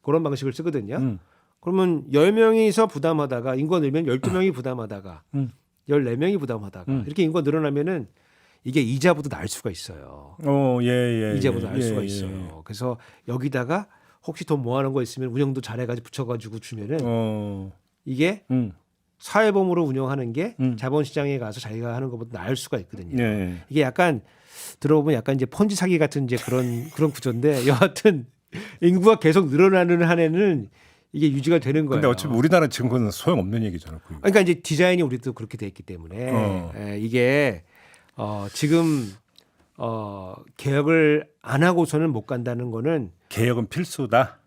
그런 방식을 쓰거든요. 그러면 10명이서 부담하다가 인구가 늘면 12명이 부담하다가 14명이 부담하다가 이렇게 인구가 늘어나면은 이게 이자보다 날 수가 있어요. 이자보다 날 수가 있어요. 그래서 여기다가 혹시 돈 모아놓은 거 있으면 운영도 잘해가지고 붙여가지고 주면은 이게 사회보험으로 운영하는 게 자본시장에 가서 자기가 하는 것보다 나을 수가 있거든요. 네. 이게 약간 들어보면 약간 이제 펀지 사기 같은 이제 그런 구조인데 여하튼 인구가 계속 늘어나는 한에는 이게 유지가 되는 거예요. 근데 어차피 우리나라 지금 그건 소용없는 얘기잖아요. 그러니까 이제 디자인이 우리도 그렇게 돼 있기 때문에 이게 지금 개혁을 안 하고서는 못 간다는 거는 개혁은 필수다.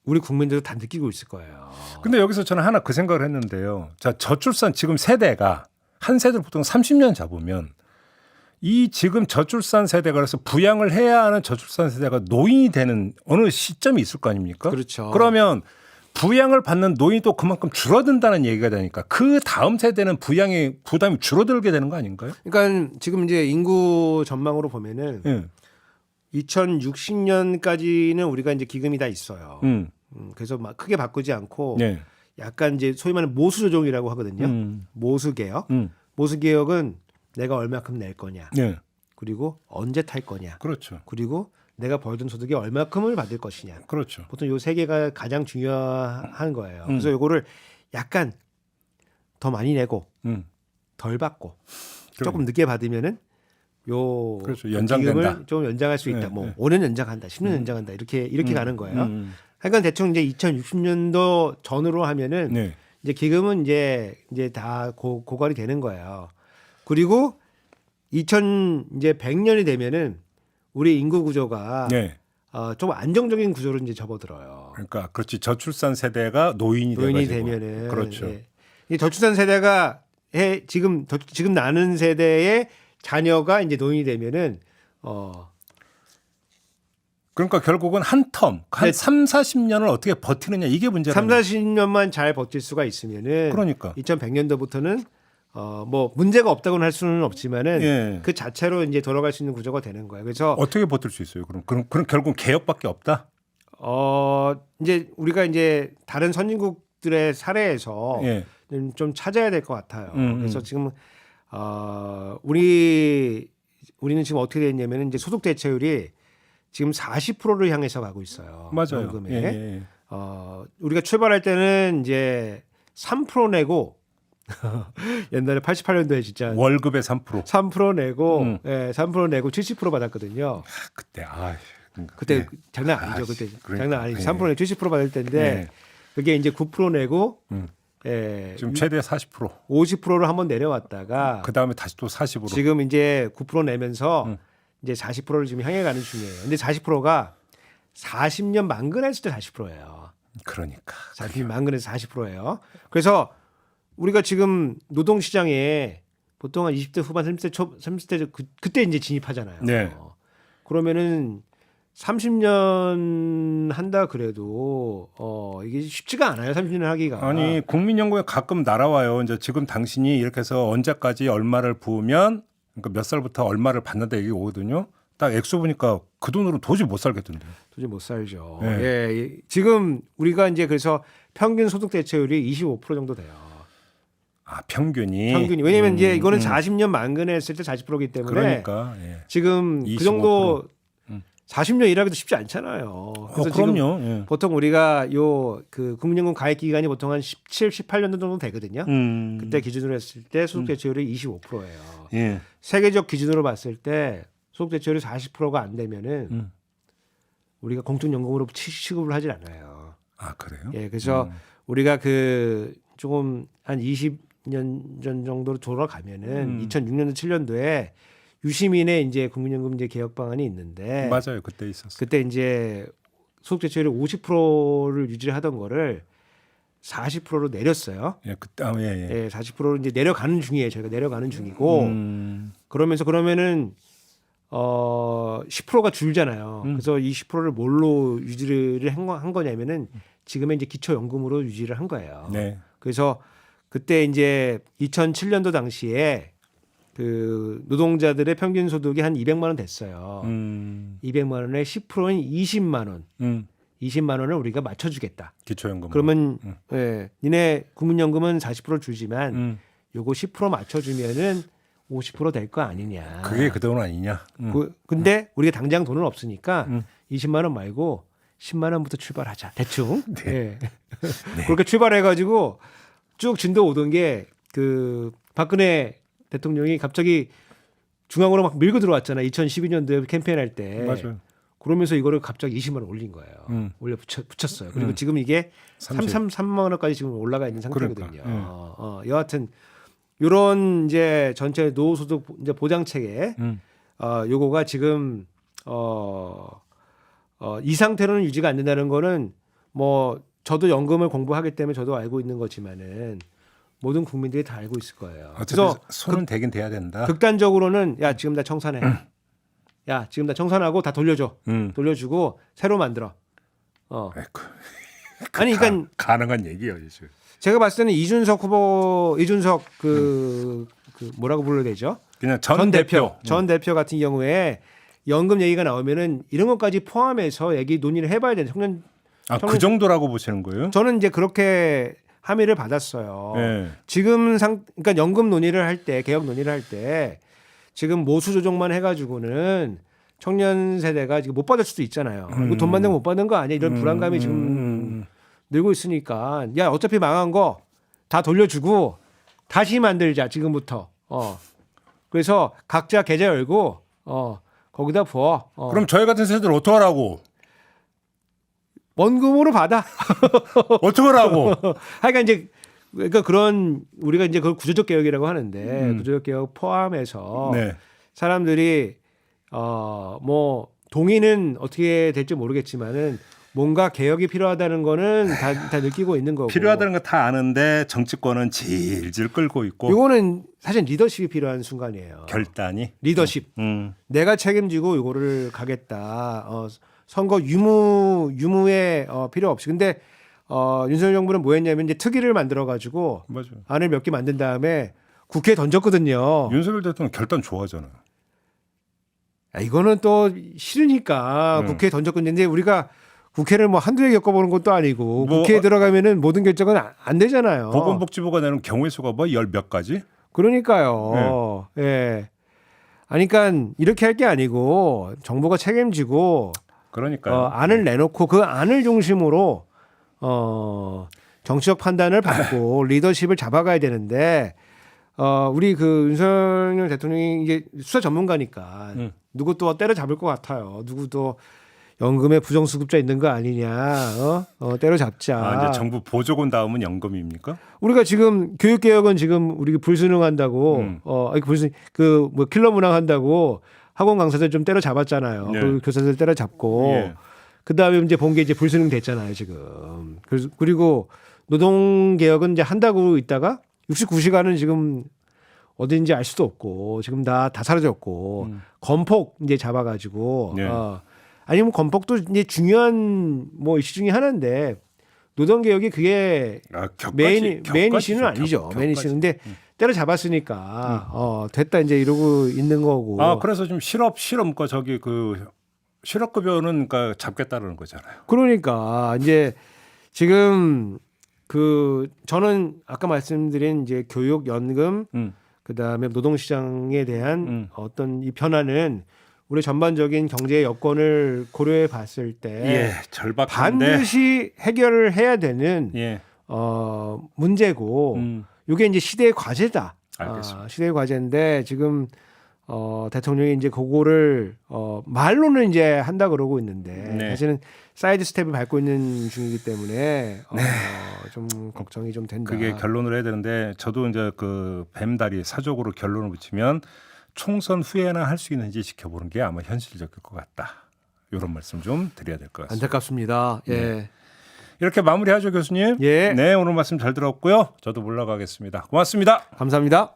우리 국민들도 다 느끼고 있을 거예요. 근데 여기서 저는 하나 그 생각을 했는데요. 자, 저출산 지금 세대가 한 세대를 보통 30년 잡으면 이 지금 저출산 세대가 그래서 부양을 해야 하는 저출산 세대가 노인이 되는 어느 시점이 있을 거 아닙니까? 그렇죠. 그러면 부양을 받는 노인도 그만큼 줄어든다는 얘기가 되니까 그 다음 세대는 부양의 부담이 줄어들게 되는 거 아닌가요? 그러니까 지금 이제 인구 전망으로 보면은 2060년까지는 우리가 이제 기금이 다 있어요. 그래서 막 크게 바꾸지 않고 네. 약간 이제 소위 말하는 모수 조정이라고 하거든요. 모수 개혁. 모수 개혁은 내가 얼마큼 낼 거냐. 네. 그리고 언제 탈 거냐. 그렇죠. 그리고 내가 벌던 소득이 얼마큼을 받을 것이냐. 그렇죠. 보통 요 세 개가 가장 중요한 거예요. 그래서 요거를 약간 더 많이 내고 덜 받고 조금 늦게 받으면은 요 그렇죠. 연장된다. 기금을 좀 연장할 수 있다. 네, 뭐 네. 5년 연장한다, 10년 연장한다 이렇게 가는 거예요. 그러니까 대충 이제 2060년도 전으로 하면은 네. 이제 기금은 이제 다 고갈이 되는 거예요. 그리고 2100년이 되면은 우리 인구 구조가 네. 좀 안정적인 구조로 이제 접어들어요. 그러니까 그렇지 저출산 세대가 노인이 되면은 그렇죠. 예. 이 저출산 세대가 지금 나는 세대의 자녀가 이제 노인이 되면은 그러니까 결국은 한 텀, 한 네. 3, 40년을 어떻게 버티느냐 이게 문제라는 3, 40년만 잘 버틸 수가 있으면은 그러니까. 2100년도부터는 뭐 문제가 없다고는 할 수는 없지만은 예. 그 자체로 이제 돌아갈 수 있는 구조가 되는 거예요. 그래서 어떻게 버틸 수 있어요? 그럼 결국 개혁밖에 없다. 이제 우리가 이제 다른 선진국들의 사례에서 예. 좀 찾아야 될 것 같아요. 그래서 지금 우리는 지금 어떻게 됐냐면 이제 소득 대체율이 지금 40%를 향해서 가고 있어요. 맞아요. 연금에. 예. 우리가 출발할 때는 이제 3% 내고 옛날에 88년도에 진짜 월급의 3%. 3% 내고 3% 내고 70% 받았거든요. 그때 그때 네. 장난 아니죠. 그때 그러니까. 장난 아니죠. 예. 3% 내고 70% 받을 때인데 예. 그게 이제 9% 내고 지금 최대 40%. 50%를 한번 내려왔다가 그 다음에 다시 또 40으로. 지금 이제 9% 내면서 이제 40%를 지금 향해 가는 중이에요. 근데 40%가 40년 만근했을 때 40%예요. 그러니까. 40년 만근해서 40%예요. 그래서 우리가 지금 노동 시장에 보통 한 20대 후반 30대 그때 이제 진입하잖아요. 네. 그러면은 30년 한다 그래도 이게 쉽지가 않아요. 30년 하기가. 아니 국민연금에 가끔 날아와요. 이제 지금 당신이 이렇게 해서 언제까지 얼마를 부으면 그러니까 몇 살부터 얼마를 받는다 얘기 오거든요. 딱 액수 보니까 그 돈으로 도저히 못 살겠던데. 도저히 못 살죠. 네. 예, 지금 우리가 이제 그래서 평균 소득 대체율이 25% 정도 돼요. 아 평균이. 왜냐면 이제 이거는 40년 만근에 했을 때 40%이기 때문에 그러니까 예. 지금 25%. 그 정도 40년 일하기도 쉽지 않잖아요. 그래서 지금 그럼요. 예. 보통 우리가 요 그 국민연금 가입 기간이 보통 한 17, 18년 정도 되거든요. 그때 기준으로 했을 때 소득 대체율이 25%예요. 예. 세계적 기준으로 봤을 때 소득 대체율이 40%가 안 되면은 우리가 공적연금으로 취급을 하질 않아요. 아 그래요? 예, 그래서 우리가 그 조금 한 20년 전 정도로 돌아가면은 2006년도 7년도에 유시민의 이제 국민연금 이제 개혁 방안이 있는데 맞아요. 그때 있었어요. 그때 이제 소득 대체율이 50%를 유지를 하던 거를 40%로 내렸어요. 예, 그때 예. 예, 40%로 이제 내려가는 중이에요. 저희가 내려가는 중이고 그러면서 그러면은 10%가 줄잖아요. 그래서 이 10%를 뭘로 유지를 한 거냐면은 지금의 이제 기초연금으로 유지를 한 거예요. 네. 그래서 그때 이제 2007년도 당시에 그 노동자들의 평균 소득이 한 200만 원 됐어요. 200만 원에 10%는 20만 원. 20만 원을 우리가 맞춰주겠다. 기초연금. 그러면 예, 니네 국민연금은 40% 주지만 요거 10% 맞춰주면은 50% 될 거 아니냐. 그게 그 돈 아니냐? 근데 우리가 당장 돈은 없으니까 20만 원 말고 10만 원부터 출발하자. 대충. 네. 그렇게 출발해가지고 쭉 진도 오던 게 그 박근혜 대통령이 갑자기 중앙으로 막 밀고 들어왔잖아요. 2012년도에 캠페인할 때. 맞아요. 그러면서 이거를 갑자기 20만 원 올린 거예요. 올려 붙였어요. 그리고 지금 이게 33만 원까지 지금 올라가 있는 상태거든요. 그러니까. 여하튼 이런 이제 전체 노후소득 이제 보장 체계 요거가 지금 이 상태로는 유지가 안 된다는 거는 뭐 저도 연금을 공부하기 때문에 저도 알고 있는 거지만은 모든 국민들이 다 알고 있을 거예요. 그래서 손은 대긴 돼야 된다. 극단적으로는 야 지금 나 청산해. 야 지금 나 청산하고 다 돌려줘. 돌려주고 새로 만들어. 아이고. 아니 그러니까 가능한 얘기예요, 지금. 제가 봤을 때는 이준석 그 뭐라고 불러야 되죠? 그냥 전 대표. 전 대표 같은 경우에 연금 얘기가 나오면은 이런 것까지 포함해서 얘기 논의를 해봐야 되는 청년. 그 정도라고 보시는 거예요? 저는 이제 그렇게 함의를 받았어요. 네. 지금 그러니까 연금 논의를 할 때, 개혁 논의를 할 때 지금 모수 조정만 해가지고는 청년 세대가 지금 못 받을 수도 있잖아요. 이거 돈 받는 거 못 받는 거 아니야? 이런 불안감이 지금 늘고 있으니까 야 어차피 망한 거 다 돌려주고 다시 만들자 지금부터. 그래서 각자 계좌 열고 거기다 부어. 그럼 저희 같은 세대들 어떡하라고? 원금으로 받아. 어떡하라고? 하여간 이제 그러니까 그런 우리가 이제 그걸 구조적 개혁이라고 하는데 구조적 개혁 포함해서 네. 사람들이 뭐 동의는 어떻게 될지 모르겠지만은 뭔가 개혁이 필요하다는 거는 다 느끼고 있는 거고 필요하다는 거 다 아는데 정치권은 질질 끌고 있고 이거는 사실 리더십이 필요한 순간이에요. 결단이 리더십. 내가 책임지고 이거를 가겠다. 선거 유무에 필요 없이. 근데 윤석열 정부는 뭐 했냐면 이제 특위를 만들어 가지고 맞아요. 안을 몇 개 만든 다음에 국회에 던졌거든요. 윤석열 대통령 결단 좋아하잖아요. 이거는 또 싫으니까 국회에 던졌거든요. 근데 우리가 국회를 뭐 한두 해 겪어보는 것도 아니고 뭐, 국회에 들어가면은 모든 결정은 안 되잖아요. 보건복지부가 내는 경우의 수가 뭐 열 몇 가지? 그러니까요. 예. 아니, 그러니까 이렇게 할 게 아니고 정부가 책임지고 그러니까요. 안을 내놓고 그 안을 중심으로 정치적 판단을 받고 리더십을 잡아가야 되는데 우리 그 윤석열 대통령이 이게 수사 전문가니까 누구 또 때려잡을 것 같아요. 누구도 연금에 부정수급자 있는 거 아니냐, 때려잡자. 이제 정부 보조금 다음은 연금입니까? 우리가 지금 교육개혁은 지금 우리 불순응한다고, 뭐 킬러 문항 한다고 학원 강사들 좀 때려잡았잖아요. 네. 그 교사들 때려잡고, 예. 그 다음에 이제 본 게 이제 불순응 됐잖아요, 지금. 그리고 노동개혁은 이제 한다고 있다가 69시간은 지금 어딘지 알 수도 없고, 지금 다 사라졌고, 건폭 이제 잡아가지고, 네. 아니면 건폭도 이제 중요한 뭐 이슈 중에 하나인데 노동 개혁이 그게 메인 이슈는 아니죠. 메인 이슈. 근데 때려 잡았으니까 됐다 이제 이러고 있는 거고. 그래서 좀 실업과 저기 그 실업급여는 그러니까 잡겠다는 거잖아요. 그러니까 이제 지금 그 저는 아까 말씀드린 이제 교육 연금 그다음에 노동시장에 대한 어떤 이 변화는 우리 전반적인 경제 여건을 고려해 봤을 때 절박한데 반드시 해결을 해야 되는 문제고 이게 이제 시대의 과제다. 알겠습니다. 시대의 과제인데 지금 대통령이 이제 그거를 말로는 이제 한다 그러고 있는데 사실은 사이드 스텝을 밟고 있는 중이기 때문에 좀 걱정이 좀 된다. 그게 결론을 해야 되는데 저도 이제 그 뱀다리 사족으로 결론을 붙이면 총선 후에나 할 수 있는지 지켜보는 게 아마 현실적일 것 같다. 이런 말씀 좀 드려야 될 것 같습니다. 안타깝습니다. 예. 이렇게 마무리하죠, 교수님. 예. 네, 오늘 말씀 잘 들었고요. 저도 물러가겠습니다. 고맙습니다. 감사합니다.